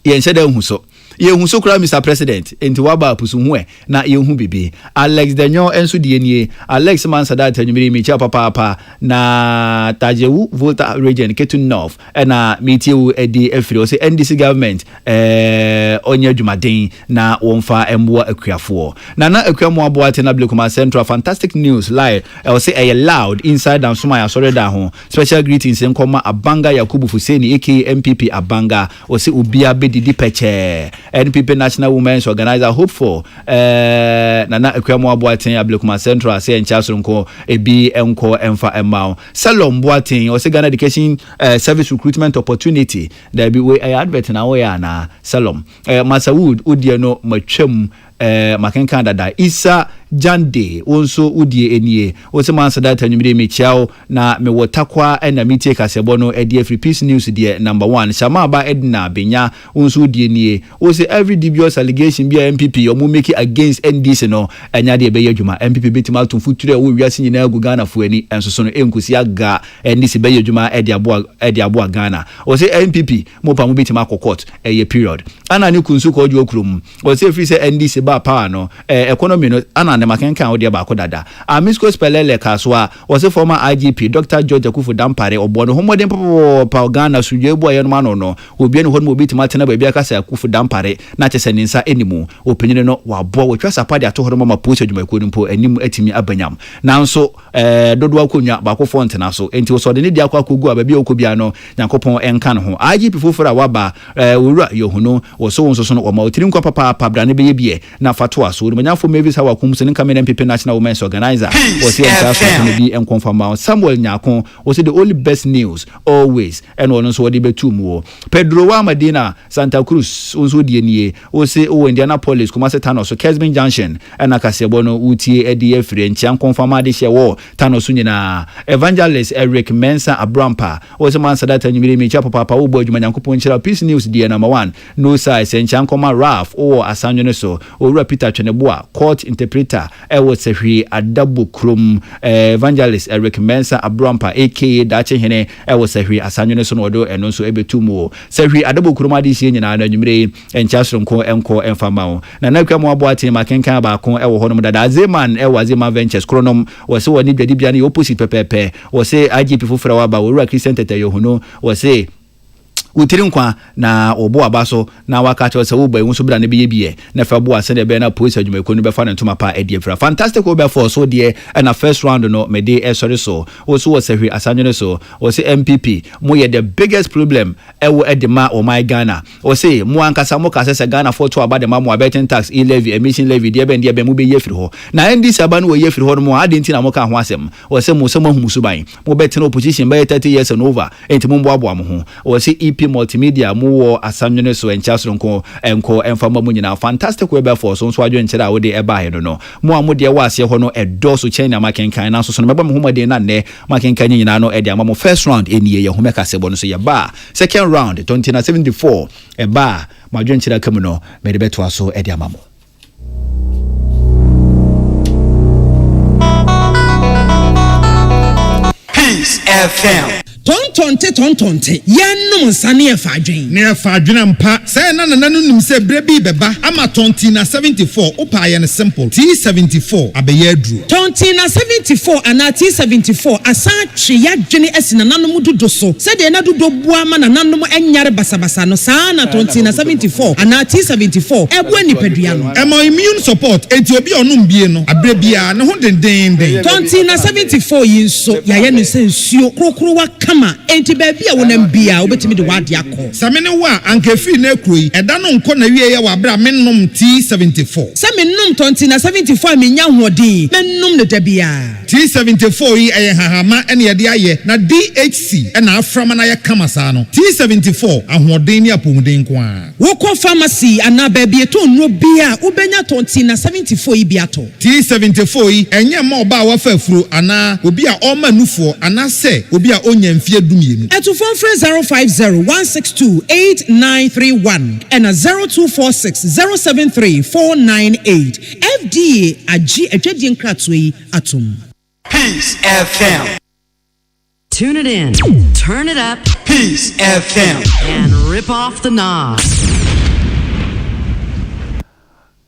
ye nshede hu so ye so kura Mr President enti waba pusu hu na ye hu bibi Alex Denyo enso die nie Alex Mansada tanyumiri mi cha papa na Tajewu Volta region Ketu North na metiu edi efiri o se NDC government onye dwumaden na wonfa emboa akuafo na akuamo aboa te na Blekuma Central fantastic news live o se loud inside and suma ya sore da ho special greetings nkoma Abanga Yakubu Fuseni aka MPP Abanga o se obia bedidi peche NPP National Women's Organizer hope for nana akuamo aboaten Ablekuma Central say enchaso nko ebi enko emfa emao Salom Boaten o say Ghana Education Service Recruitment Opportunity there be we advert na we na Salom Masawood udie no matwam makenkan dada Isa Jande onso udie enie o se mansa data nyumire mechiao na me wotakwa na metie kasebo no edi free peace news die number 1 Shama ba Edna Benya onso udie nie o se every dubious allegation bia MPP omo make against NDC no enya de be yadwuma MPP betima to future wo wiase nyina agu Ghana fu ani ensoso no enkusi aga NDC be yadwuma edi aboa Ghana o se MPP mo pa mo betima kokot period ana ni kunsu ko ojo okrum o se free se NDC ba pa no economy no ana ne makenkan odi ba ko dada Amisco Spelele Kaswa was a former IGP Dr. George Akufu Dampare obono homoden pa Ghana sujebo ayo no no obi ne ho no obi timatena ba bia kasa Akufu Dampare na chese ninsa enimu opinine no wabo wotwa sapade atohoro mama post adwumaku nimpo enimu atimi abanyam nanso dodo akonwa ba ko font na so enti so de ne dia kwa kogu aba bia okobia no Nyankopon enka no ho IGP fofora waba wura yohuno wo so wonso so no ma otiri nkwa papa bra ne be bie na fatwa so manyafo Mavis hawa kumse Cameroon MPP National Women's Organizer was here to be and confirm Samuel Nyako was the only best news always and also what the two more Pedro wa Medina Santa Cruz also die o se o Indianapolis Kumase Thanos so Kesben Junction and Akasebono utie EDF French confirm de shewo Thanos nyina Evangelist Eric Mensa Abrampa was man said that nyimire me chapa papa wo bodwuma Nyankopon chira peace news die number 1 no size and chankoma Raf o asanyo so o Peter Cheneboa court interpreter was Sehri Adabu Krum Evangelist Eric Mensa Abrampa aka Dache Hene was Sehri Asanyo so no do and also ebetumo Sehri Adabu Krum adisi nyina na nwumire enchasro nko enko enfama na nakwamo aboate makenkan ba ko ewo honom dada Zeman Zeman Ventures Kronom was woni dwadi bia na opposite pepepe was say IGP fofra wa ba wo Christian Tete yohuno was say utiri nkwa na obo abaso na waka che se wo ba ehun so bra na be ye na fa bo ase na be na police adwumako no be fa na ntoma pa edi afra fantastic wo be for so de na first round no me de sorry so wo so wo se hwe asanyo so wo se MPP mo ye the biggest problem ewo edema o my Ghana wo se mo ankasa mo ka se Ghana for to about the mo abating tax levy emission levy de be mo be ye firi ho na NDC aba no wo ye firi ho mo adenti na mo ka ho asem wo se mo ahumusu ban mo bet na opposition by 30 years and over enti mo boabo am ho wo se EP multimedia mo wo asanyo so enchaso nko enfama mo nyina fantastic we be for so adwo nkyere a wo de eba he no mo amode wa ase ho no edo so chen na makenkan na so no meba mo homade na ne makenkan nyina no e de ama mo first round enie ye ho meka sebo no so ye ba second round 2074 e ba mo adwo nkyere kam no me de beto aso e de ama mo Peace FM. Tontonte yanum sane e fadwen ne fadwen ampa say na nim se brebi beba ama tonti na 74 opa ye ne simple T74 abeye aduru tonti na 74 ana T74 asa twe yadwene asina nanom dodo so se de na dodo bua ma na nanom enyare basabasa no saa na tonti na 74 ana T74 ebu anipadua no emo immune support enti obi onum bie no abrebia ne ho denden tonti na 74 yinso yaye no se nsuo krokro wa enti baby a wonam bia obetimi de wade akọ samene wa ankefi na ekroyi eda no nko na wie ye wa bra mennom T74 samennom tonti na 74 menya hodin mennom ne dabia T74 yi eye hahama ene ye de aye na DHC ena aframa na ye kamasa no T74 ahoden ni apomuden ko a wokọ pharmacy ana baby eto nro bia ubenya tonti na 74 yi biato T74 yi enye ma oba wa fafuro ana obi a oma nufo ana se obi a onya mfie dumienu eto phone 050-162-8931 and 0246-073-498 FDA agi etwedi nkratwe atom Peace FM. Tune it in, turn it up, Peace FM, and rip off the knobs.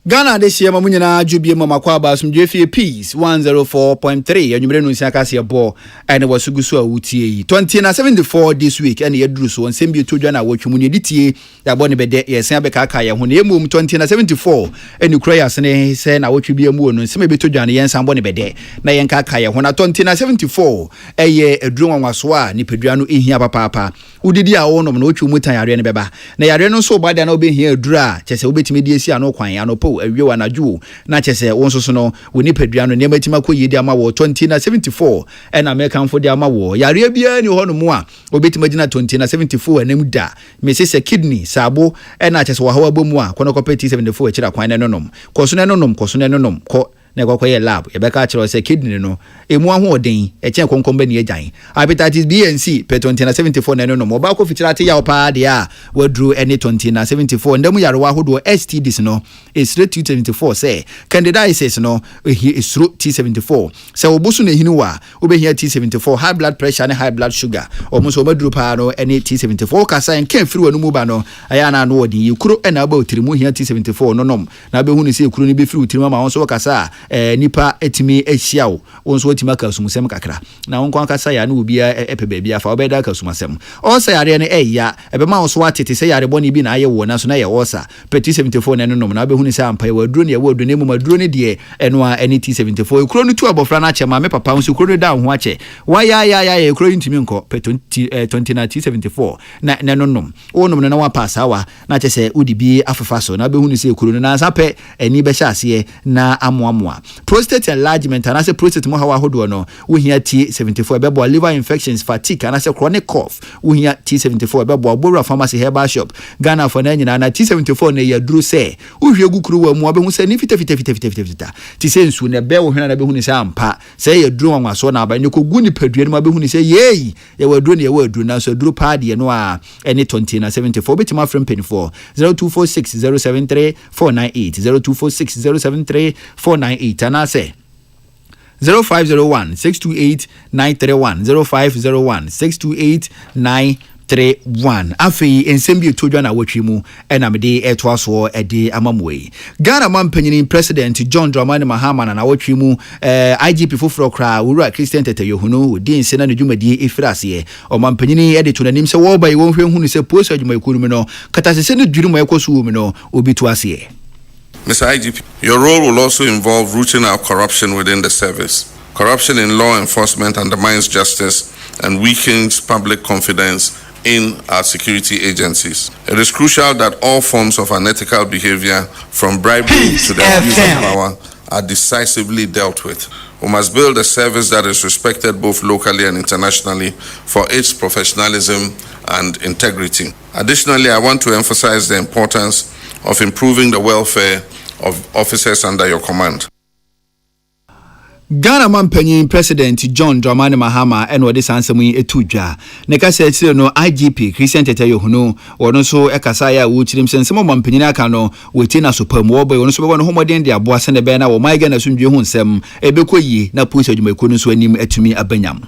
Ghana this year mamunyana jubie mama kwa ba sumdwe fie Peace 104.3 anwumre no nsia kase bo ene wasugusu a wutie yi 2074 this week ene yeduru so nsem bi todwa na wotwemu ne ditie ya bo ne bede yesen be kaka ye ho ne emum 2074 ene kura ya sene se na wotwe bi emu no nsem be todwa ne yensan bo ne bede na yen kaka ye ho na 2074 eye eduru nwanwaso a ni pedua no ehia papa udidi a wo no na wotwemu tan yare ne beba na yare no so bada na obehia eduru a chese obetimi die si ano kwan anopo awie anadwo na chese wonso so no woni pedua no nema tima ko yedi ama wo 2074 ena American for di ama wo yare bia ni ho no mu a obetima gina 2074 enam da mesese kidney sabo ena chese wa hawa bomu a kono kopeti 74 akira kwan nenom koso nenom ko na kwaye lab yebeka achiro se kidney no emu ahoden eche konkomba ni agyan hepatitis B and C per 2074 no oba ko fitira te ya opa de a wadru any 2074 ndemu yare wa hodo STDs no is 274 say candidiasis no is 274 se obusu na hinu wa obehia T74 high blood pressure and high blood sugar omuso madru pa no any T74 kasa en kan firi wanu mu ba no aya na no odin yikuro ena ba otirimu hia T74 no nom na be hunu se yikuro ni be firi otirimu ma wonso kasa nipa etimi ehiawo wonso etima ka sumusem kakra na won kasa ya na obia epe bia afa obeda ka sumusem o sa yare ne eya ebe ma wonso atete se yare boni bi na aye wo na so na ye wosa peti 74 na no na be hunu se ampa ye waduro ne ye waduro ne mu maduro ne de eno a NT74 ekuro no tu abofra na chema me papa wonso ekuro da ho ache wa ya ekuro ntimi nko peti 20T74 na no wonom na wa pasa wa na chese udibi afafa so na be hunu se ekuro na sape eni be hyase na amoamoa prostate enlargement and as a prostate mo hawa hodo no we hear T74 bebo liver infections fatigue and as a chronic cough we hear T74 bebo Bora Pharmacy Herbal Shop Ghana for na nyina na T74 na yaduru se wo hwe gukuru wa mu abehu se ni fita ti se nsu na be wo hwe na be hu ni se ampa se yaduru wanwaso na aba ne ko gu ni padua ni abehu ni se yeyi ye waduru ne ye waduru na so duru paade no a any 2074 betima from pen 4 0246 073 498 0246 073 498 and I say 0501 628 931 0501 628 931 31 afei ensem bi to dwa na wotwi mu ena mede eto aso ede amamwe Ghana mampanyini president John Dramani Mahama na wotwi mu IGP foforo kra wura Christian Tete Yohunu di nse na dwumadi efirase o mampanyini ede to nanim se wo bai wo hwehunu se post adwumaku mu no katasese ne dwiru ma ekoso mu no obi to ase. Mr. IGP, your role will also involve rooting out corruption within the service. Corruption in law enforcement undermines justice and weakens public confidence in our security agencies. It is crucial that all forms of unethical behavior, from bribery to the abuse of power, are decisively dealt with. We must build a service that is respected both locally and internationally for its professionalism and integrity. Additionally, I want to emphasize the importance of improving the welfare of officers under your command. Ghana Mampenyin President John Dramani Mahama eno de sansemu etudwa ne ka se tire no IGP Christian Tete Yohunu wono so ekasa ya wo chirim sensemo mampenyin aka no weti na sopam wo boy wono so be wono homoden de aboa se ne be na wo mai Ghana sundwe hu nsem ebekoyi na police adwumaku no so anim atumi abanyam.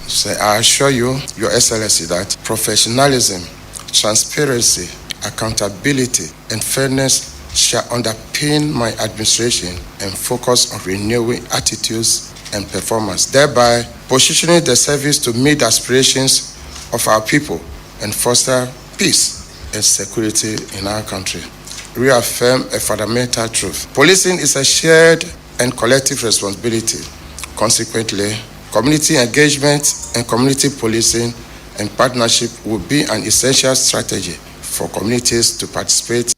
So I assure you, Your Excellency, that professionalism, transparency, accountability and fairness shall underpin my administration and focus on renewing attitudes and performance, thereby positioning the service to meet the aspirations of our people and foster peace and security in our country. Reaffirm a fundamental truth. Policing is a shared and collective responsibility. Consequently, community engagement and community policing and partnership will be an essential strategy for communities to participate.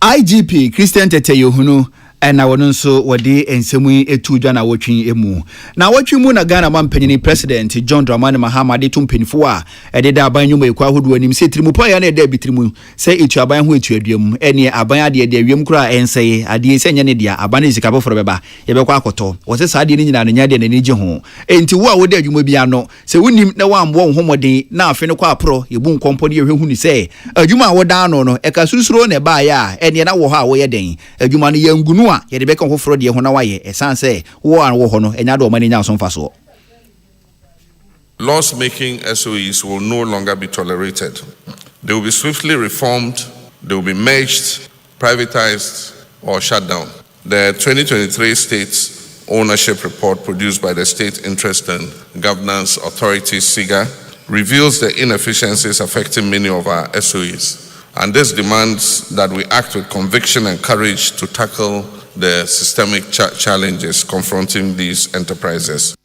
IGP Christian Tete Yohunu ena wono nso wode ensemu etudwa na wotwi emu na wotwi mu na Ghana mampanyini president John Dramani Mahama de tumpenifo a ededa aban nyuma ekwa hodo anim se trimupo ya na eda bitrimu se etu aban ho etu aduam ene aban ade de awiam kura enseye ade se nya ne dia aban ezika boforo beba ye bekwa akoto wo se saade ni nyina no nya de na niji ho enti wo a wo de adwuma bia no se wonim na wambo nhomode na afi ne kwa apro ye bu nkompo de yehwe hu ni se adwuma wo da no no eka surusuro na ba ya ene na wo ha wo ye den adwuma no yangunu ye de beka hoforo de ho na waye esanse wo an wo ho no enya do mani nya so mfaso. Laws making SOEs will no longer be tolerated. They will be swiftly reformed, they will be merged, privatized or shut down. The 2023 State Ownership Report produced by the State Interest and Governance Authority SIGA reveals the inefficiencies affecting many of our SOEs. And this demands that we act with conviction and courage to tackle the systemic challenges confronting these enterprises.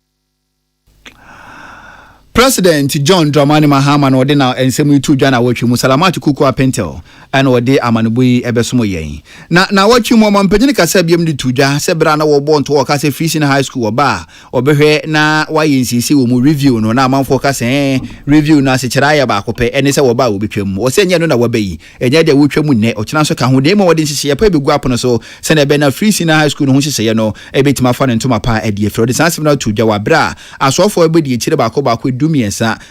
President John Dramani Mahama no de na ensemu itudwa na wotwi musalamatu kuku apentel ana wode amanubui ebesomo yen na wotwi mo mampanyini kasa biam de tudwa se bra na wo bonto wo kasa Fiscal High School oba obehwe na wayinsisi wo mu review no na amanfo kasa review na se kira ya ba akopɛ ene se wo ba wo betwam wo se nya no na wabayi enya de wotwam ne okina so ka ho de mo wode nhihye pa begu apono so se na be na Fiscal High School no ho nhihye no ebetima fa ne ntoma pa ade frode sanse na tudwa wa bra asofo ebedi ekire ba akɔ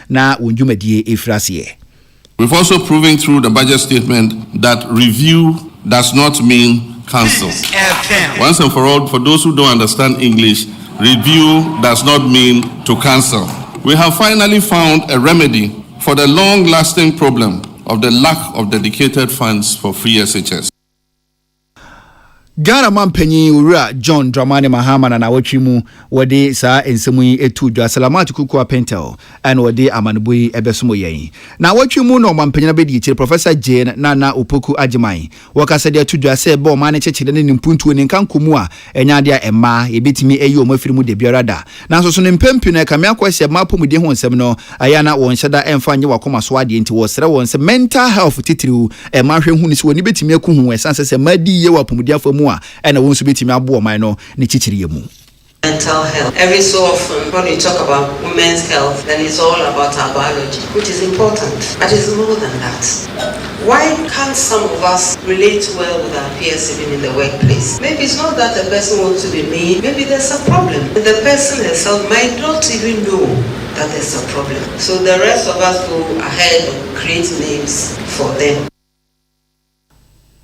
na wonjumadie efrase. We've also proven through the budget statement that review does not mean cancel. Once and for all, for those who don't understand English, review does not mean to cancel. We have finally found a remedy for the long-lasting problem of the lack of dedicated funds for free SHS. Ghana mampanyi ura John Dramani Mahama na wotwi mu wode saa ensemu etudwa salamatu kuku apentel and wode amanubui ebesomo yen na wotwi mu no mampanyi na bedi chire Professor Jane na Opoku Agimai wakasa de atudwa se bo ma ne chechire ne nimpuntuo ne nkankomu a enya de emma ebetimi eyi omafiri mu de biarada na so ne mpempi na kamia kwese mapomudi ho nsem no aya na won hyeda emfa nye wakoma so ade enti wo sere won se mental health titiriu emma hwe hu ni se woni betimi akuhu esanse se madi ye wapomudi afamu and I want to be team abo mino ni chichiriemu. Mental health. Every so often when we talk about women's health, then it's all about our biology, which is important, but it's more than that. Why can't some of us relate well with our peers even in the workplace? Maybe it's not that the person wants to be mean, maybe there's a problem. The person herself might not even know that there's a problem. So the rest of us go ahead and create names for them.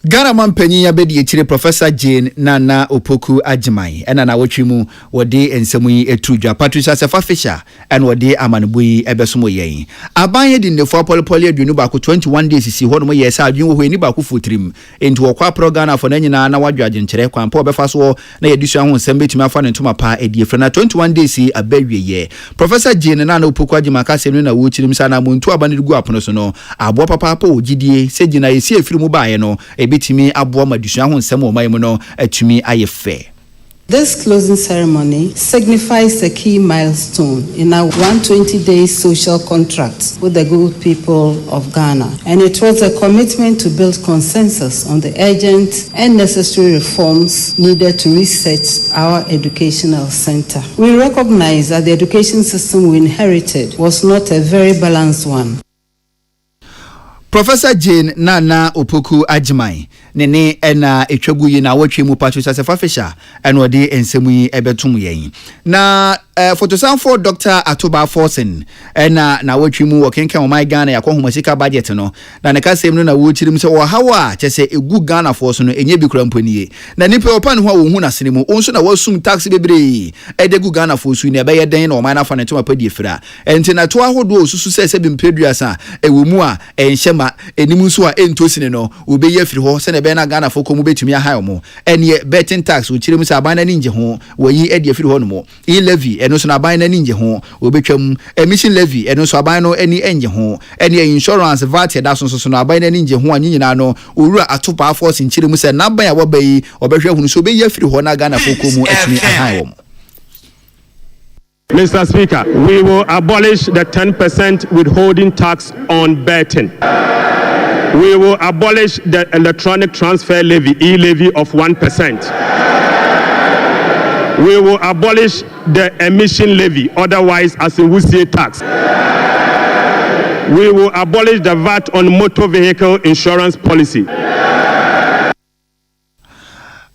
Ghana man penyin ya bedi etire Professor Jane Nana Opoku Agyeman ena na wotwimu wode ensemu yi etudwa Patricia Sefa Fisher en wode amanebu yi ebesomo yen aban ye di nefo polepole aduonu ba ko 21 days si ho no ye sa adwen ho ni ba ko fotrim enti wo kwa program afo na nyina na wadwaje nkyere kwan pa obefa so na ye disu ho nsem betimi afa ne ntoma pa edie fra na 21 days abawie ye Professor Jane Nana Opoku Agyeman ka sem na wo chirim sa na muntu abane gu apono so no abo papa pa ogidie se gina ye si efiri mu baaye no betimi abo madusua ho nsem o mayimu no atumi ayefe. This closing ceremony signifies a key milestone in our 120-day social contract with the good people of Ghana, and it was a commitment to build consensus on the urgent and necessary reforms needed to reset our educational center. We recognize that the education system we inherited was not a very balanced one. Professor Jane Nana Opoku Agyeman nene ena etwagu yi na wotwemu Patricia Sefa Fisher eno de ensemu yi ebetum yen na photosan for Dr. Atoba Forsen ena na wotwemu wokenkan o my Ghana yakohomasika budget no na ne kasem no na wochirim se wo hawa chese egu Ghana for so no enye bi kura mpanie na nipa opa ne ho wo hu na senemu onso na wasum tax bebre edegu Ghana for so ne ebe den na o my na fa ne tuma pa di fira enti na to ahodo osusu se bi mpeduasa ewumu a enhyema enimu so a entosine no obeya firi ho se ne be na Ghana for komu betumi aha omo ene betting tax wochirim se aban na ninje ho woyi ede firi ho no mo e levy eno so na aban na ninje ho obetwam emission levy eno so aban no eni enje ho ene insurance VAT da so no aban na ninje ho anyina no owura atopa force nchirim se na aban ya wobayi obehwe hunu so obeya firi ho na Ghana for komu atumi aha omo. Mr. Speaker, we will abolish the 10% withholding tax on betting. We will abolish the electronic transfer levy, e-levy of 1%. We will abolish the emission levy, otherwise as in Wusie tax. We will abolish the VAT on motor vehicle insurance policy.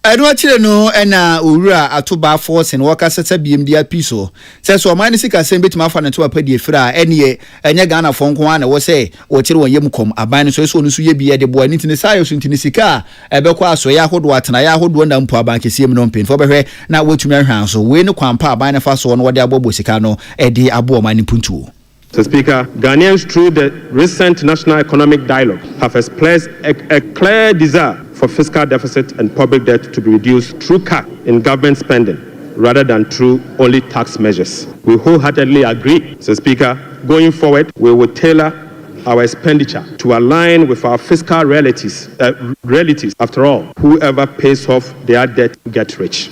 Edwachire no ena owura atoba force en waka seta BMD apiso se so man sika sem betima afa ne to apadi efira ene enye Ghana fonko ana wo se wo kire won yemkom aban so so no so ye biye de bo ani tini sayo so tini sika ebekọ aso ya hodo atena ya hodo na mpo aban kesiem no mpin fo behwe na wotumi ahwan so we ne kwampa aban ne fa so no wode abobo sika no edi abo man puntuo. Mr. Speaker, Ghanaians through the recent national economic dialogue have expressed a clear desire for fiscal deficit and public debt to be reduced through cut in government spending rather than through only tax measures. We wholeheartedly agree, Mr. Speaker. Going forward, we will tailor our expenditure to align with our fiscal realities. After all, whoever pays off their debt gets rich.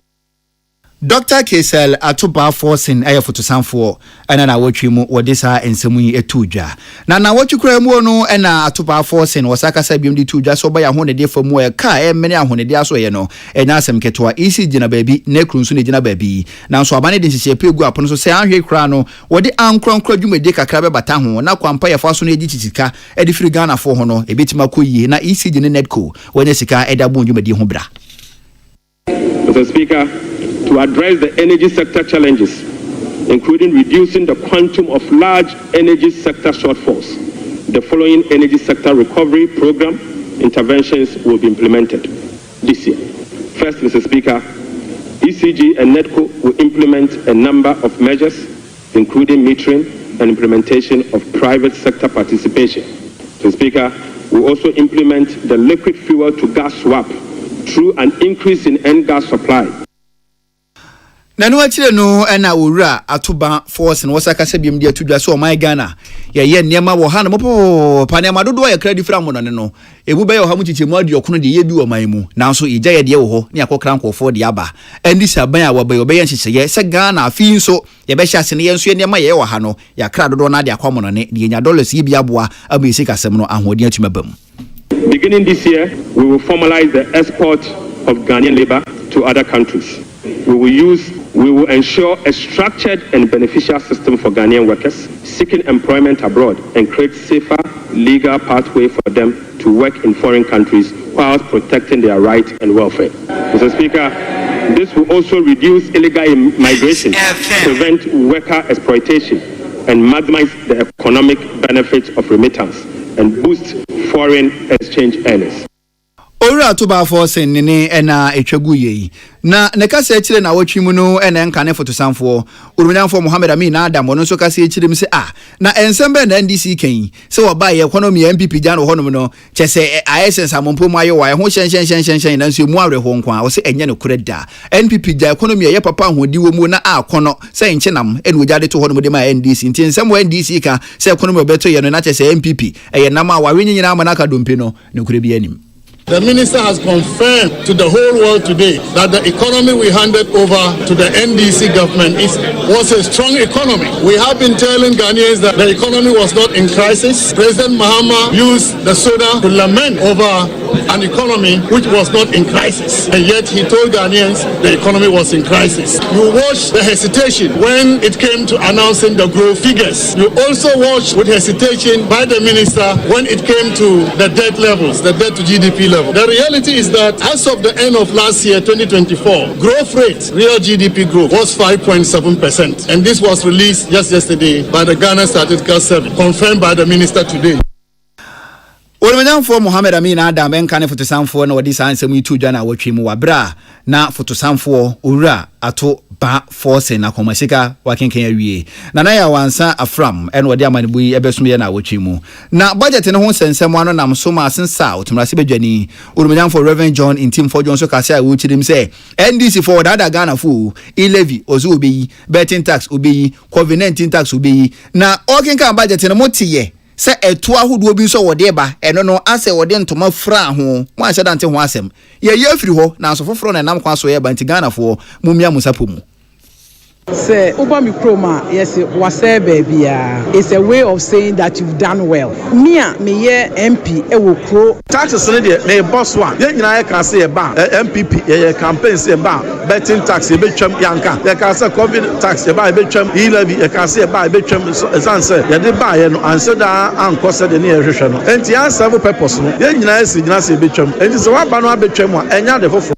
Dr. Kesel Atoba Forcing aya fotosanfo ena na wotwimu wodesa ensemu yi etudwa na wotwukura mu no ena Atoba Forcing wasaka sabiem di tudwa so ba ya honede famu e ka emene ahonede aso ye no enya asem ketwa isi gina baabi na krunsu ne gina baabi na so abane de hihye pegu apono so se ahwe kra no wode ankronkro dwumede kakra be bata ho na kwampa ye fa so no edi chichika edi firi Ghana fo ho no ebetima koyie na isi gine netco wonye sika edabo dwumede ho bra. Mr. Speaker, to address the energy sector challenges, including reducing the quantum of large energy sector shortfalls, the following energy sector recovery program interventions will be implemented this year. First, Mr. Speaker, ECG and NEDCO will implement a number of measures, including metering and implementation of private sector participation. Mr. Speaker, we will also implement the liquid fuel to gas swap through an increase in end gas supply. Nanu achire no ena owura atoba force no wasaka sabiem dia tudwa so my Ghana ye niema wo ha no mopo pa niema dodo ya credit fra mo no ebu be yo ha mu chichemu adi okono de ye bi wo man mu nanso ija ye de wo ho ne akokra nkofo de aba endi saban a wo be obe ye nhihye se Ghana afi nso ye be hya se ne ye nso niema ye wo ha no ya kra dodo na de akwa mo ne de nya dollars ye bi aboa aba isi kasem no ahoden atuma bam. Beginning this year, we will formalize the export of Ghanaian labor to other countries. We will ensure a structured and beneficial system for Ghanaian workers seeking employment abroad and create safer legal pathway for them to work in foreign countries while protecting their rights and welfare. Mr. Speaker, this will also reduce illegal migration, prevent worker exploitation, and maximize the economic benefits of remittance and boost foreign exchange earnings. Ora to ba for sen ne na etwagu yi na ne kasa ekire na wotwi mu no ene nka ne fotosanfo urumnyanfo Mohammed Amin Adam wono so kasa ekire mu se na ensembe na NDC kan se oba ye economy MPP jan ho no no chese ISS amompo mu ayo wa ho hyen na nso mu awre ho nkwa wo se enye ne koreda NPP ja economy ye papa hodi wo mu na akono se enchenam ene wojade to ho no de ma NDC nti ensem wo NDC ka se economy beto ye no na chese MPP eye na ma wa wenyinyina amanaka dompe no ne kure bi anim. The minister has confirmed to the whole world today that the economy we handed over to the NDC government was a strong economy. We have been telling Ghanaians that the economy was not in crisis. President Mahama used the soda to lament over an economy which was not in crisis. And yet he told Ghanaians the economy was in crisis. You watched the hesitation when it came to announcing the growth figures. You also watched with hesitation by the minister when it came to the debt levels, the debt to GDP level. The reality is that as of the end of last year, 2024, growth rate, real GDP growth, was 5.7%. And this was released just yesterday by the Ghana Statistical Service, confirmed by the minister today. Urumnyanfo Mohammed Amin Adam enka ne fotosanfo na wodi sansem yitu dwa na wotwe mu wabra na fotosanfo owura ato ba force na komasika wakenkan awie na na ya wansa afram ene wodi amanibu yi ebesum ye na wotwe mu na budget ne ho sensem ano nam so ma sensa otumrase bedwani Urumnyanfo Reverend John Intim for John so kase a wochirim se NDC for dada Ghana fu levy ozu obeyi betting tax obeyi COVID-19 tax obeyi na okenkan budget ne motiye se etu ahodo bi so wode ba eno no ase wode ntoma fra ho mo anse dante ho asem ye afiri ho na asofoforo na nam kwa so ye ba nti Ghana fo mumia musapo mu. Say, Uba Mikroma, yes, was a baby. It's a way of saying that you've done well. Mia, me ye MP, will crow. Taxes on it, may boss one. Then I can say a ban, MPP, a campaign, say a ban, betting tax, a bit chum yanka. They can say COVID tax, a buy bit chum, levy, a can say a buy bit chum, as answer. You did buy and answer that and cost the near region. And the answer of purpose. Then I say a bit chum, and it's a one bit chum, and you're the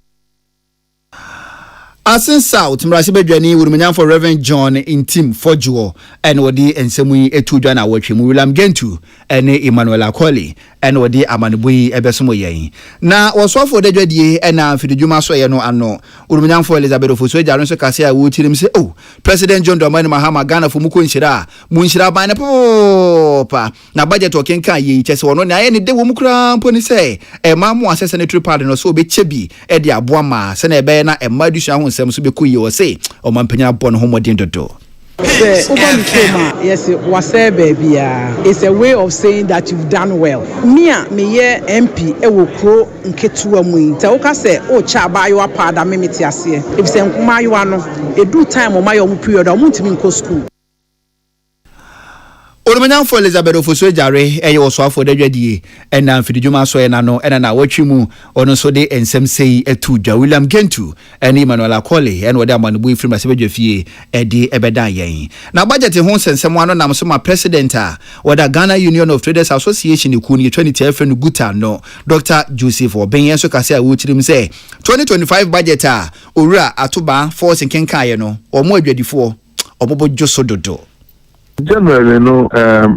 Asin South mrasi bedwani Urumnyanfo Reverend John Intim Fojuo ene wodi ensemu yi etudwa na wotwe mu William Gentu ene Emmanuel Akoli ene wodi amanebuyi ebesomo yen na wosofo dedwadie ena fidujuma so ye no ano Urumnyanfo Elizabeth Ofosu Ejaro so kase a wotirim se President John Dramani Mahama Ghana fo muko nhyira mu nhyira ban na popa na budget okenka yi chese wono na ye ne de wo mukura mponi se mamu asese ne tripad no so obechebi e de aboa ma se na ebe na emadusha ho nsem so beku yi wo se o mampanya bon ho modin dodo. Say, Uba Mikroma, yes, was a baby. It's a way of saying that you've done well. Mia, me ye MP, will crow and ketua mu. Tauka say, oh, chaba, you are part of Mimitiasia. If some Kumayuano, a do time on my own period, I want to be school. Urumnyanfo Elizabeth Ofosu Ejaro eye osofo dedwadie ena mfidijuma so ena no ena na watwimu ono so de ensem sei etudwa William Gentu ena Emmanuel Akoli ena wode amanebu ifrim asebedwafie edi ebedan yen na budget ho sensem ano nam so ma president a wada Ghana Union of Traders Association ikunu ye 20 no guta no Dr. Joseph Obenye so kase a wochirim se 2025 budget a owura atoba force nkenkaye no omo adwadifo obobo joso dodo. Generally, no,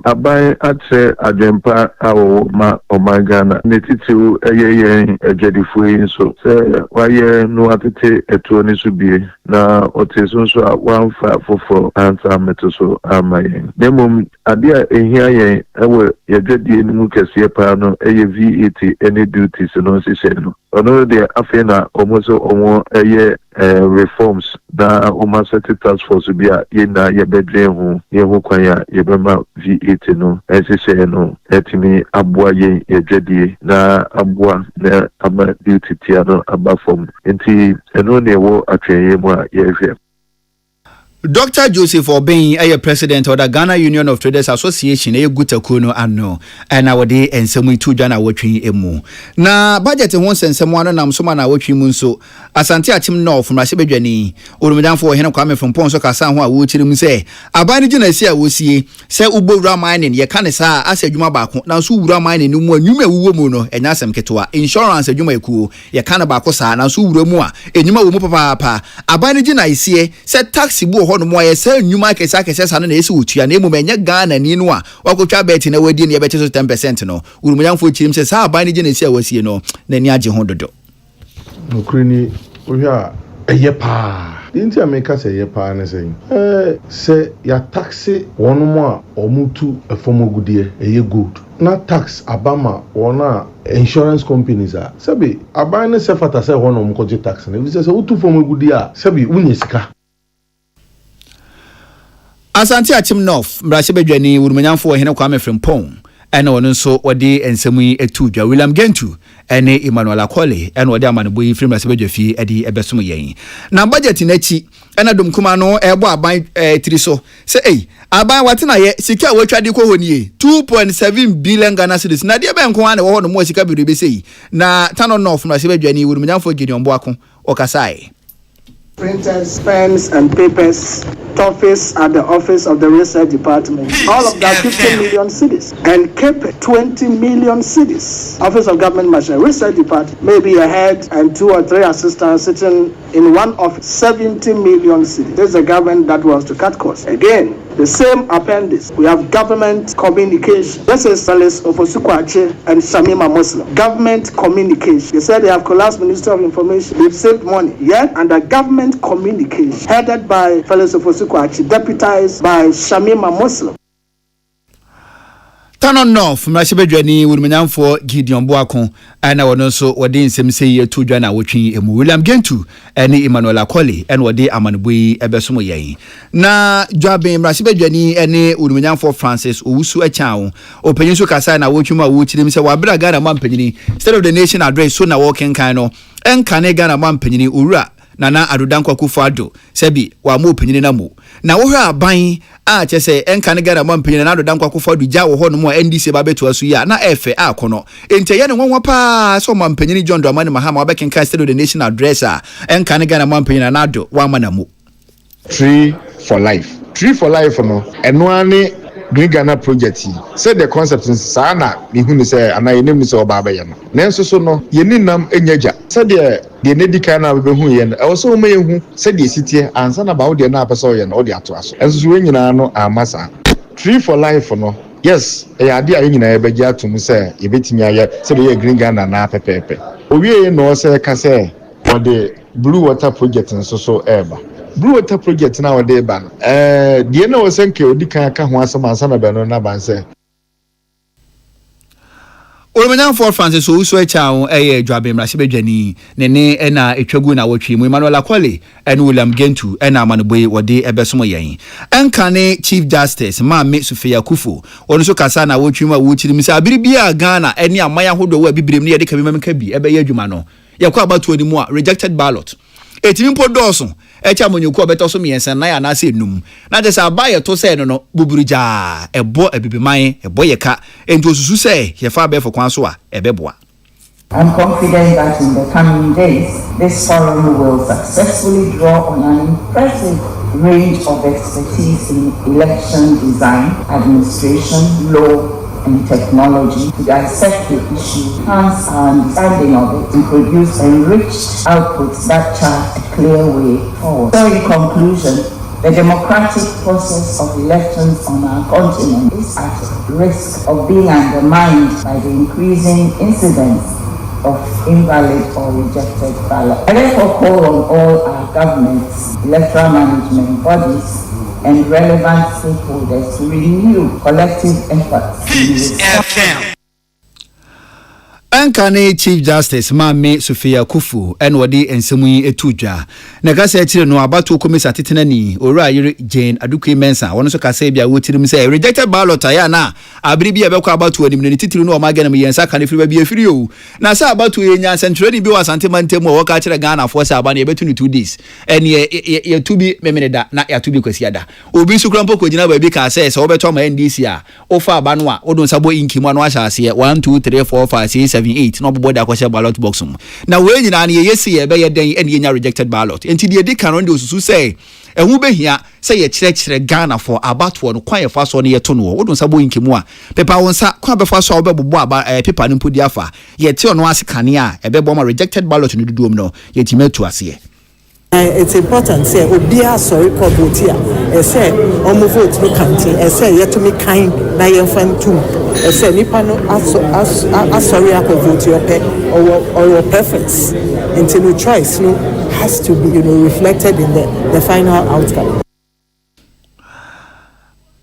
abai ate adempa awo ma omagana netitiu eye ejedifu so se waye no atete etu ni subie na oteso so wanfa fofo anta metoso amaye demum adia ehia ye ewe yededie ni mu kese pa no eye VAT any duties no sise no ono de afena omoso omo eye reforms na omaseti task force bia ye na ye bedre hu ye hu kwanya ye bema VAT no esise no etimi aboa ye yedwedie na aboa na ama duty tia no aba form enti eno ne wo atweye mu a ye hwe. Dr. Joseph Obenye aye president of the Ghana Union of Traders Association aye gutakuno ano na wode ensemu itudwa na wotwe emu na budget ho sensemu ano nam so ma na wotwe mu nso asante achim north mrase bedwani Urumnyanfo hene kwame fompon so kasa ho a wochirim se abani gina si a wosie se ubowura mining ye kane sa asa adwuma baako na so wura mining no mu anwuma wuwo mu no enya asem ketewa insurance adwuma ekuo ye kane baako sa na so wura mu a enyuma wo mu papa abani gina isie se taxi bu ho no mo ayesa nnwuma kesa sa na esi otua na emum enye Ghana ni no a wakotwa bet na wadi na yebete so 10% no urumnyamfo chirim se sa aban ni je na esi awasie no na ni age ho dodo nokuri ni ohia eye pa Inti America say ye pa na say say ya taxi wonu mo a omutu efomo gudie eye good na tax abama wona insurance companies a sabi aban ne se fata say wono mo koje tax na we say utu fomo gudie a sabi unye sika Asante Achim North mrashe bedwani urumanyamfo hene kwa mefrempon ene wono nso wode ensemu etu dwa William Gentu ene Emmanuel Akole ene wode amanebo yi frem asebedwafi edi ebesom yen na budget na chi ene dom kuma no ebo aban tiri so se aban wate na ye sika watwade ko honie 2.7 billion Ghana cedis na de ben ko ane wo ho no mo sika biribe sei na tano North mrashe bedwani urumanyamfo Gideon Boako okasai printers, pens, and papers, office at the office of the research department. All of that 50 million cedis. And keep 20 million cedis. Office of Government Machinery, research department, maybe a head and 2 or 3 assistants sitting in one office, 70 million cedis. This is a government that wants to cut costs. Again, the same appendix. We have government communication. This is Salis Ofosukwache and Shamima Muslim. Government communication. They said they have collapsed Ministry of Information. They've saved money. Yet, under government communication, headed by Salis Ofosukwache, deputized by Shamima Muslim. Tano North mrashe bedwani urumanyamfo Gideon Boako ana wono nso wode nsem sei etu dwa na wotwi emu William Gentu ene Emmanuel Akole ene wode amanboyi ebesom yen na dwaben mrashe bedwani ene urumanyamfo Francis Owusu achawo opanyin so kasa na wotwi ma wotirim se wabra Ghana mampanyini State of the Nation address so na walking kan no enkane Ghana mampanyini owura Nana Adudankwa Akufo-Addo sebi wa mo opanyini na mo na wo hwe aban a chese enka ne Ghana mampanyini na Adudankwa Akufo-Addo gya wo ho no mo NDC ba beto aso ya na efe akono ente ye ne nwanwa pa so mampanyini John Dramani Mahama obekenka State of the Nation address a enka ne Ghana mampanyini na Addo wa manamo Tree for life no eno ane Green Ghana project said the concept in sana mihunu say ana yenim ni say obaba ye no nenso so no yeninam enyaja said the nedika na be hu ye no e so ma yehu said the sitie ansa na ba wo de na apesa wo ye no wo de ato aso enso so nyina no amasa Tree for life no yes e ade a nyina e beji atum say e betimi aye said the Green Ghana na pepepe owie no say ka say for the blue water project nso so eba Blue Water project na wode ba no die na wosenke odikan aka ho asama na be no na ban se Urumanyamfo Francis Owusu achawo dwaben mrashe bedwani ne ena etwagu na wotwi mu Emmanuel Akole ene William Gentu ena amanboyi wode ebesom yen enkane Chief Justice Maame Sofia Kufo ono so kasa na wotwi mu wotirim se abiribia Ghana ene amaya hodo wa bibrem ne ye de kamemka bi ebe ye adwuma no yakwa abatu ani mu a rejected ballot etimimpo doso echa monyuko beto so miensa na ya na se num na de sa abaye to se no buburija ebo ebibiman ebo yeka enti osusu se ye fa be for kwan so a ebeboa. I'm confident that in the coming days this forum will successfully draw on an impressive range of expertise in election design, administration, law and technology to dissect the issue, enhance our understanding of it, and produce enriched outputs that chart a clear way forward. So in conclusion, the democratic process of elections on our continent is at risk of being undermined by the increasing incidence of invalid or rejected ballots. I therefore call on all our governments, electoral management bodies, and relevant stakeholders to renew collective efforts. Peace FM. Ankane Chief Justice Maame Sofia Kufo en wodi ensemu etudwa na kasa etire no abato komisa tetenani owura yire Jane Adukwe Mensa wono so kasa bia wotirim say rejected ballot ya na abiri bia be kwa abato anim ne titiri no maga na yensa kan firi bia firi o na sa abato yenya century bi wa sante mantem o ka kire Ghana for say aba na yebetu ni 2 days en ye to bi memene da na ya to bi kwasi ada obi sukura mpoko gina ba bi ka say so obeto ma NDC a ofa aba no a odon sabo inkimu no ahya ase 1 2 3 4 5 6 7 no bobo da kwashe ballot box mu na we nyina na ye yesi ye be ye den ene yenya rejected ballot enti de di kan no osusu say ehu behia say ye kire Ghana for abato no kwan ye fa so no ye to no odon sabo inkimu a pepa wonsa kwan be fa so obebobo aba pepa no mpodi afa ye te ono ase kane a ebebo ma rejected ballot no duduom no ye timetu ase ye It's important say obia sorry ko vote a say omo vote no counting a say yet to me kind na yen fan tum a say nipa no as sorry ko vote your pet or your preference until your choice no has to be reflected in the final outcome.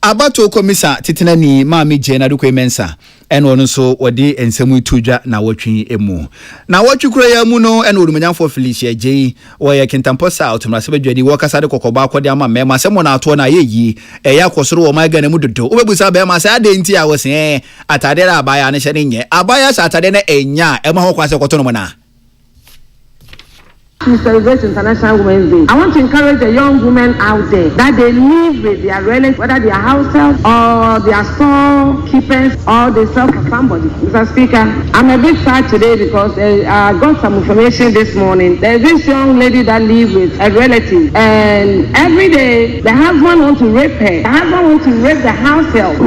Abato komisa titena ni maami jena dukwe mensa eno no so wode ensemu tudwa na wotwe emu na wotwukura ya mu no eno odumanyamfo Felicia J wo ye Kintampo South mrase badwadi wo kasa de kokoba akode ama mema semo na ato na yeyi eya akosoro wo maga na mu dodo obebusa be ma sa ade nti a wo se atade ra abaya ne hye nye abaya sa atade na enya ema ho kwase koto no mo na. To celebrate International Women's Day, I want to encourage the young women out there that they live with their relatives, whether they are house help or they are storekeepers or they sell for somebody. Mr. Speaker, I'm a bit sad today because I got some information this morning. There's this young lady that lives with a relative, and every day the husband wants to rape her. The husband wants to rape the house help.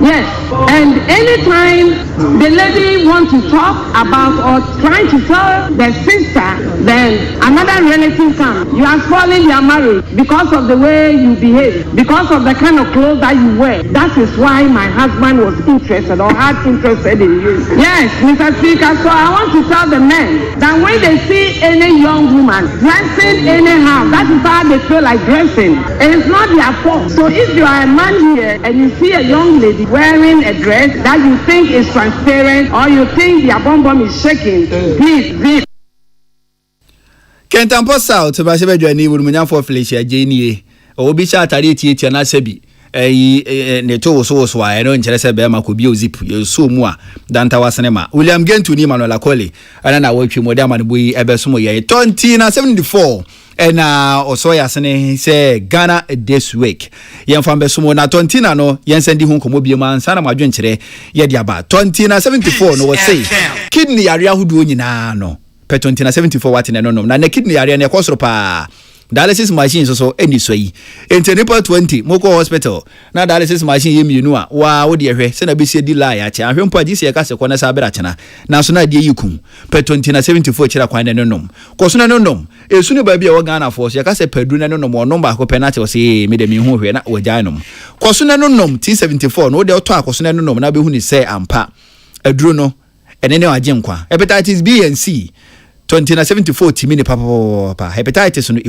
Yes, and anytime the lady wants to talk about or trying to tell the sister, then another relative comes. You are spoiling their marriage because of the way you behave, because of the kind of clothes that you wear. That is why my husband was interested or had interested in you. Yes, Mr. Speaker, so I want to tell the men that when they see any young woman dressing anyhow, that is how they feel like dressing. It is not their fault. So if you are a man here and you see a young lady wearing a dress that you think is transparent or you think their bum bum is shaking, please zip. Kintampo South mrase badwani odumanyamfo Felicia J nie obi sha atare tie na sabi ne to so wa eno nkyere se be ma ko bi ozip so mu a danta wasene ma William Gentu ni Manuel Akole ana na watwe mode amane boyi ebe so mo ye 2074 ena osoya sene se Ghana this week yemfa be so mo na 20 na no yensendi hu komo bi ma ansa na madwe nkyere ye dia ba 2074 no we say kidney area hudu nyina no per 2074 what in no na kidney area na kwosoro pa dialysis machine so eni so yi entenipa 20 moko hospital na dialysis machine ye mienu a wa wo de hwe se na be sie di lie a cha hwe mpa ji se ka se kona sa bera chana na so na de yikum per 2074 chira kwan na nonom ko so na nonom esu ne ba bia wo Ghana for so ka se pedu na nonom o number ko penalty o se me de me hu hwe na wo jainom ko so na nonom T74 no de oto akoso na nonom na be hu ni se ampa aduro no enene wa genkwa hepatitis B and C 2074 timi ne papa hepatitis no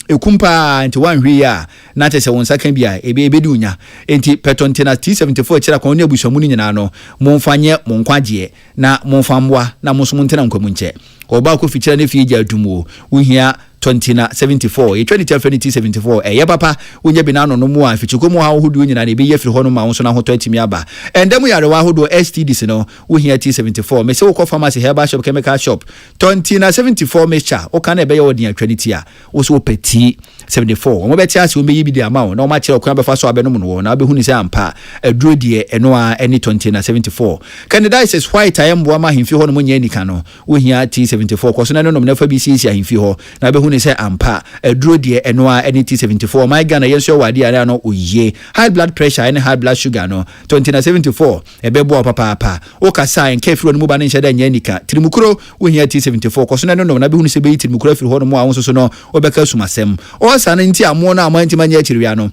ekum pa nti wan hwe ya na tese won saka bia ebe dunya enti petonti na T74 kira kwa ne abusamu ni nyina no momfanye monkwaje na momfamwa na mosomontena nkwamunche oba ko fikira ne fie gya dumo wohia 2074 ye 2074 ye papa wonya bi na no mu a fichiko mu ha hodu nyina na ebe ye firi ho no ma won so na hoto atimi aba endem yare wa hodo STDs no wohia T74 me se wo ko pharmacy herbal shop chemical shop 2074 mixture o kan ebe ye wodi atwaniti a wo so peti 74 mo beti ase o meyi bi di ama na o ma kire okwan befa so abe no mu no na be hu ni se ampa aduro die eno a eni 2074 candidates white ayembo ma himfi ho no mo nya nika no wohia T74 ko so na no no na fa bi si ahimfi ho na be hu ni se ampa aduro die eno a eni T74 my Ghana yenso wade are no oye high blood pressure and high blood sugar no 2074 ebe bo papa o ka sign kefiro no mu ba ne nhyeda nya nika tirimukuro wohia T74 ko so na no no na be hu ni se be tirimukuro afiri ho no mo a won so no obeka sumasem o sa na nti amo na amanti manya akiriwa no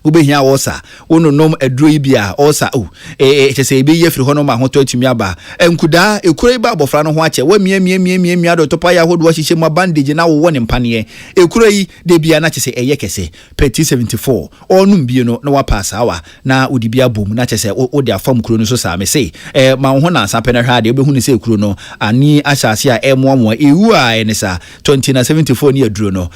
ubehia wosa wononom aduro ibia osa chese ebe ye firi ho no ma ho to atumi aba enkuda ekura iba abofra no ho ache wa mia do topa ya hodo hihye mu bandage na wo ne mpane ekura yi de bia na chese eye kese peti 74 onum bie no na wa pasa wa na odibia bom na chese o de afam kuro no so sa me sei ma ho na ansa pena hwa de obehu ne sei kuro no ani ahyase a emoamo ewu a enesa 2074 ni aduro no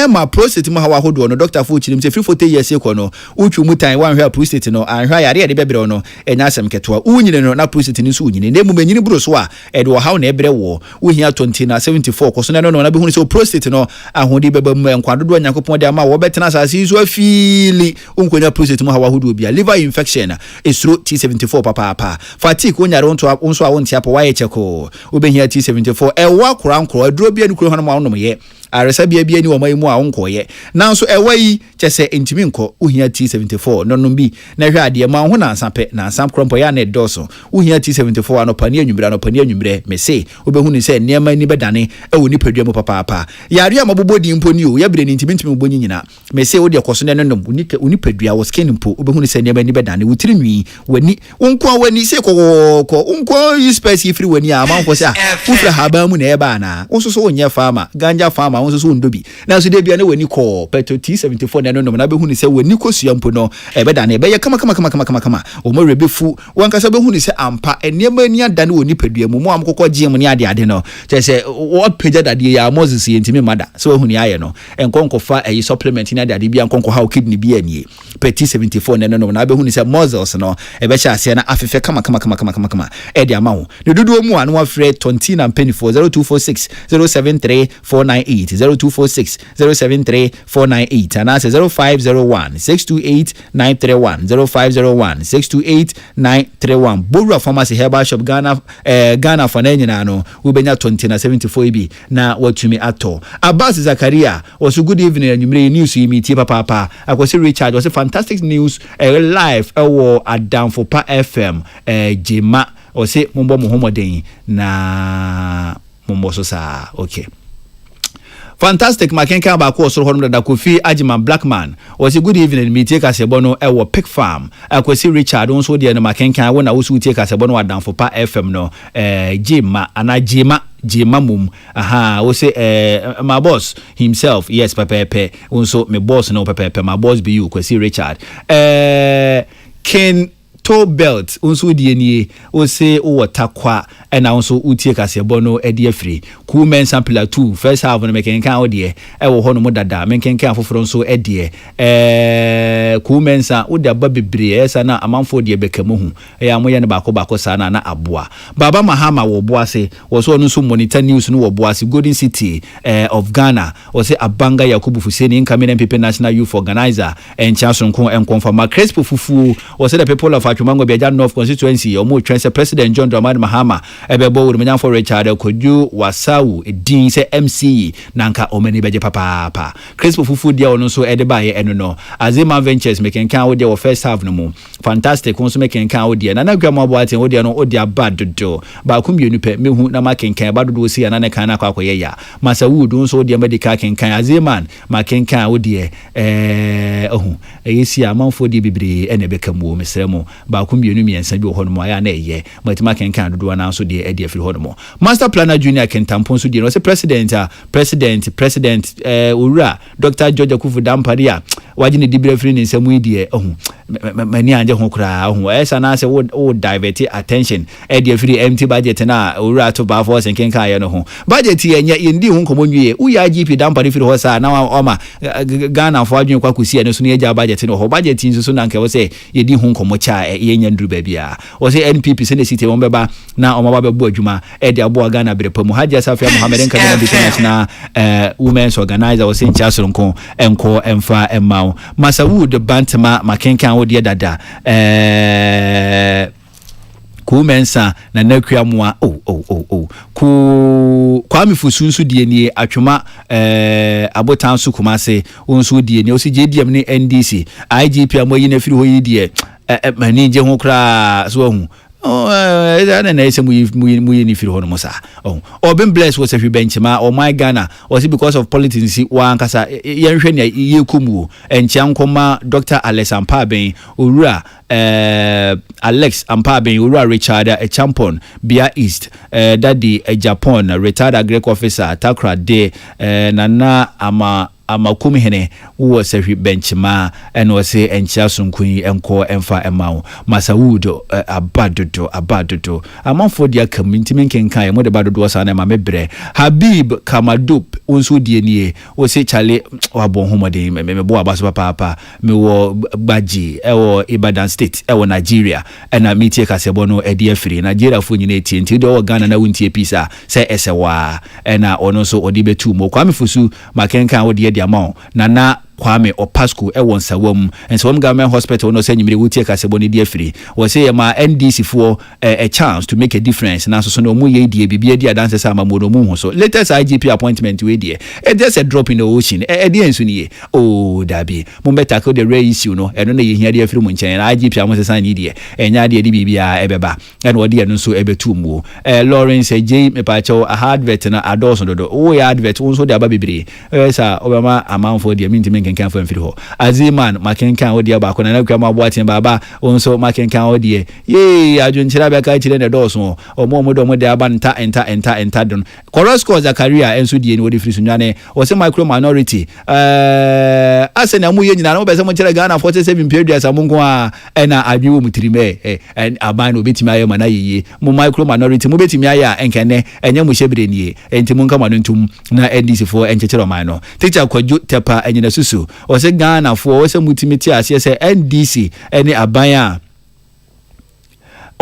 ma prostate mu hawa hodo no doctor fu chinim se free 40 years ekọ no uchu mutan wan hwa prostate no anhwa yare de bebere no enya asem ketwa unyine no na prostate ni so unyine na mumenyini buro so a e de hawo na ebre wo uhia 2074 ko so na no na be hu so prostate no ahodi beba mu enkwadodo anyakopon de ama wo betena asase so afili unkonya prostate mu hawa hodo bia liver infection esro T74 papa fatigue onyare onso a wontia po waye cheko obehia T74 ewa kura nkro aduro bia ni kuro hono ma wonom ye aresa bia ni wo mai mu a wonkoye nanso ewayi kyese ntimi nko uhia T74 nonom bi na hwe ade ma ho na ansape na ansam krompo ya na edoso uhia T74 anopani anwumre me se obehu ni se niema ni bedane ewo ni padua mu papa yare amabobodi mpo ni o ya bire ni ntimi mbonyi nyina me se odi akoso ne nonom uni padua wo skin mpo obehu ni se niema ni bedane wutiri nwi wani wonkwa wani se ko wonkwa yi space ifri wani amanfo se ufra haba mu na eba na wonso onye farmer ganja farmer wonso ndobi na so de bia na wani ko peto T74 na nonom na behu ni se wani kosua mpo no ebedane ebe ye kama o mo rebefu wankasa behu ni se ampa eniema ni adane woni padua mu amkokọ gym ni ade no say what page that ya Moses yentimi mada so hu ni aye no enkonko fa e supplement ni ade bia enkonko ha kidney bia ani peti 74 no na be hu ni say Moses no e be sha ase na afefe kama e de ama ho ne dudu mu anu afre 20 na penny 0246 073498 0246 073498 and say 0501 628 931 0501 628 931 Bora Pharmacy Herbal Shop Ghana for nyina no ubenya 20 na 74 bi na watumi ato Abbas Zakaria was good evening anwumre news yi metie papa akwose Richard was fantastic news live ewo Adamfo Pa FM Jema ose mombo mohomoden na mombo so sa okay fantastic makenka ba ko so hono da Kofi Ajiman Blackman was a good evening me take asebo no e wo Pig Farm akwasi Richard on so de no makenka wo na wo so take asebo no Adamfo Pa FM no Jema ana Jema mum aha wo say my boss himself yes pepe so my boss no pepe my boss be you kwasi Richard Ken toe belt unso die nie o se o watakwa na unso utie kasebo no e de free ku men sample 2 first half no mekenkan o de e wo ho no modada mekenkan afoforo nso e de ku men sa o de babebre esa na amanfo de bekamu hu e amoye ne bako sa na aboa baba mahama wo boase wo so no so monitor news no wo boase Golden City of Ghana o se abanga Yakubu Fuseni incoming MPP national youth organizer en chansonko en confirm Crespo Fufu o se the people of Atwamango Biaja North constituency o mo trense President John Dramani Mahama ebebo wo menyan for Richard Kodu Wasau edin se MC nanka omeni beje papa Crespo Fufu dia ono so edebaye eno no Azima Ventures mekenkan wo dia wo first half no mo fantastic onso mekenkan wo dia na nagwama bo aten wo dia no o dia bad do ba kumbienu pe mehu na makenkan ba do si na kan na kwakoye ya Masawood onso wo dia medical kenkan Azima makenkan wo dia yesi amanfo di bibre ene bekamu mesremo ba kumbienu miensa bi ho no mo aya na eye matima kenkan do na so de ede afiri ho no mo Master Planner Junior Kentampon so de no se president Ura Dr. George Akufu Damparia wajine dibre afiri ni nsemu die mani anje ho kra esa na se wo divert attention ede afiri empty budget na Ura to ba for kenkan ya no ho budget yenye ndi ho nkomonwie uya GP Dampari firi ho sa na oma Ghana for adwun kwa kusi ene so ne eja budget no ho budget nso so na nke wo se yedi ho nkomo cha yenya nduru ba bia wo se NPP se ne city won beba na oma ba bu adwuma e de abo Ghana berepa mu Haji Safia Mohammed Nkamina International women's organizer wo se ncha soronko enko emfa emma Masawood Bantama makenkan wo de dada ku mensa na nakua moa ku Kwame Fusunsu die nie atwoma abotan su kumase onsu die nie o si JDM ni NDC IGP amoyi na firi ho yi die mani je ho kra so hu na ese mu ni firi ho no mosa Obin Bless was a benchma or my Ghana was it because of politics wa nkasa yenhwe ne yekumu enchiankoma Dr. Alex Ampaben Ura Alex Ampaben Ura Richard a champion Bia East daddy a Japan retired agric officer Takra de nana amakumi hene wo se benchma and was say encha sunkun enko emfa emao Masawood abadodo amanfo dia community menkenkan e mo de badodo sa na ma mebre Habib Kamadup onso die nie wo se chale wabon homode me bo abaso papa me wo gbaji e wo Ibadan state e wo Nigeria e na metie kasebo no e die free Nigeria fo nyina tie nti do Ghana na wuntie pisa se esewa e na ono so odi betu mo Kwame Fusu makenkan wo die amount nana Kwame Opasco won Sawam and some government hospital no send you wutie kasebo ne dia free was say ma NDC for a chance to make a difference na so no mu ye die bibia dia dance sa ma mono mu so latest IGP appointment we die just a drop in the ocean dia enso ni oh dabi mo better ko the rare issue no eno na ye hia dia free mu nchen na IGP amosesan ni die enya dia di bibia ebeba and wo dia no so ebetu mu Lawrence J me pa cho a hard vet na ados dodo oh ya advert won so dia ba bebre sa obama amanfo dia minti men kenkan for mfiri ho aziman makenkan wo dia ba ko na kwa ma boatin baba won so makenkan wo dia ye adwonchira be ka chire ne doso omo do mo dia ba enta don Corosco Zakaria enso die ni wo di free sunwane wo se micro minority asena mu ye nyina no be se mo chire Ghana 47 period amunko a na adwo mu tirime and aban no betimi aye mana ye mu micro minority mu betimi aye a enkene enye mu hyebre nie enti mu nka ma ntum na NDC for enchechero man no teacher Kwadwo Tepa enyina susu o se Ghana for o se mutimiti ase se NDC ene aban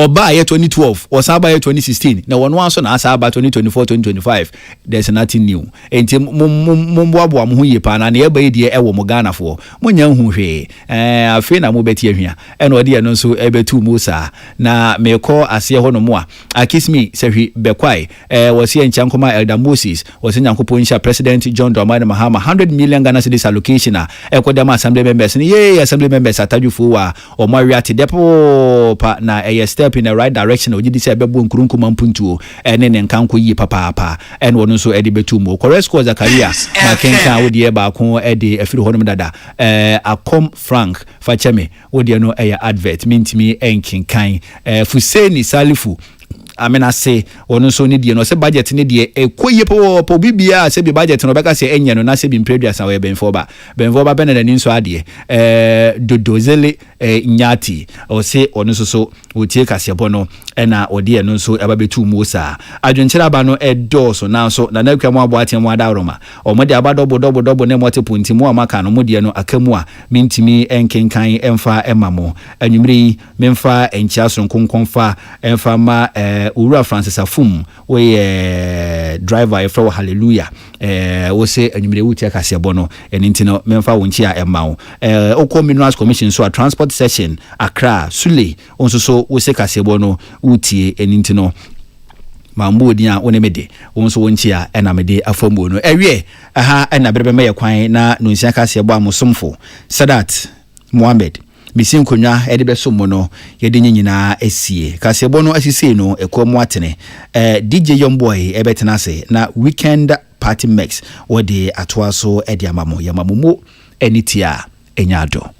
Oba year 2012 or Saba year 2016 na one so na Saba 2024 2025 there's nothing new enti mumboabo am hu ye pa na e ba ye de e wo mo Ghana for munya hu hwe afi na mo beti ahia e na ode ye no so e betu mu sa na me ko ase ho no mo a kiss me se hwi bekwai wo se enchankoma Elder Moses wo se nyankopon sha President John Dramani Mahama 100 million Ghana cedis allocation a e ko dem assembly members ni ye assembly members atadwufo wa o mo wiate depo pa na e step in the right direction o gidi se bebo nkurunkuma mpuntuo ene ne nkanko yi papa en wono so edi betu mu Corresco Zakaria makenka wodi ba ko edi afiri honom dada akom Frank Facheme wodi no eya advert mintimi enkinkan Fuseni Salifu amena se wono so ne die no se budget ne die ekoye po bibia se bi budget no beka se enye no na se bi previous awe benfo ba bena na ninso ade dodozele nyati o se ono so wotie kasebo no na ode no so eba betu mu sa adwenkyera ba no edoso na so na nakwa mu abo atem adaroma o mo de abadobo ne multiple ntimu amaka no mo de no akamu a mintimi enkenkan emfa emamo anwumre memfa enchia so nkonkonfa emfa ma Ura Francis Afum we driver efro hallelujah wo se anwumre wutie kasebo no enintino memfa wonchi a emma o Minerals Commission so a transport session Accra Sule onso so wo se kasebo no wutie enintino mambo dia onemede onso wonchi a enamede afambo no ewie aha na berebe me kwan na nunsia kasebo amosomfo Sadat Mohammed misin konwa ede beso mo no yede nyina esie kasebo no asise no ekomo atene DJ Youngboy ebetena se na weekend party mix wode atoaso ede amamo yamamumo enitia enyado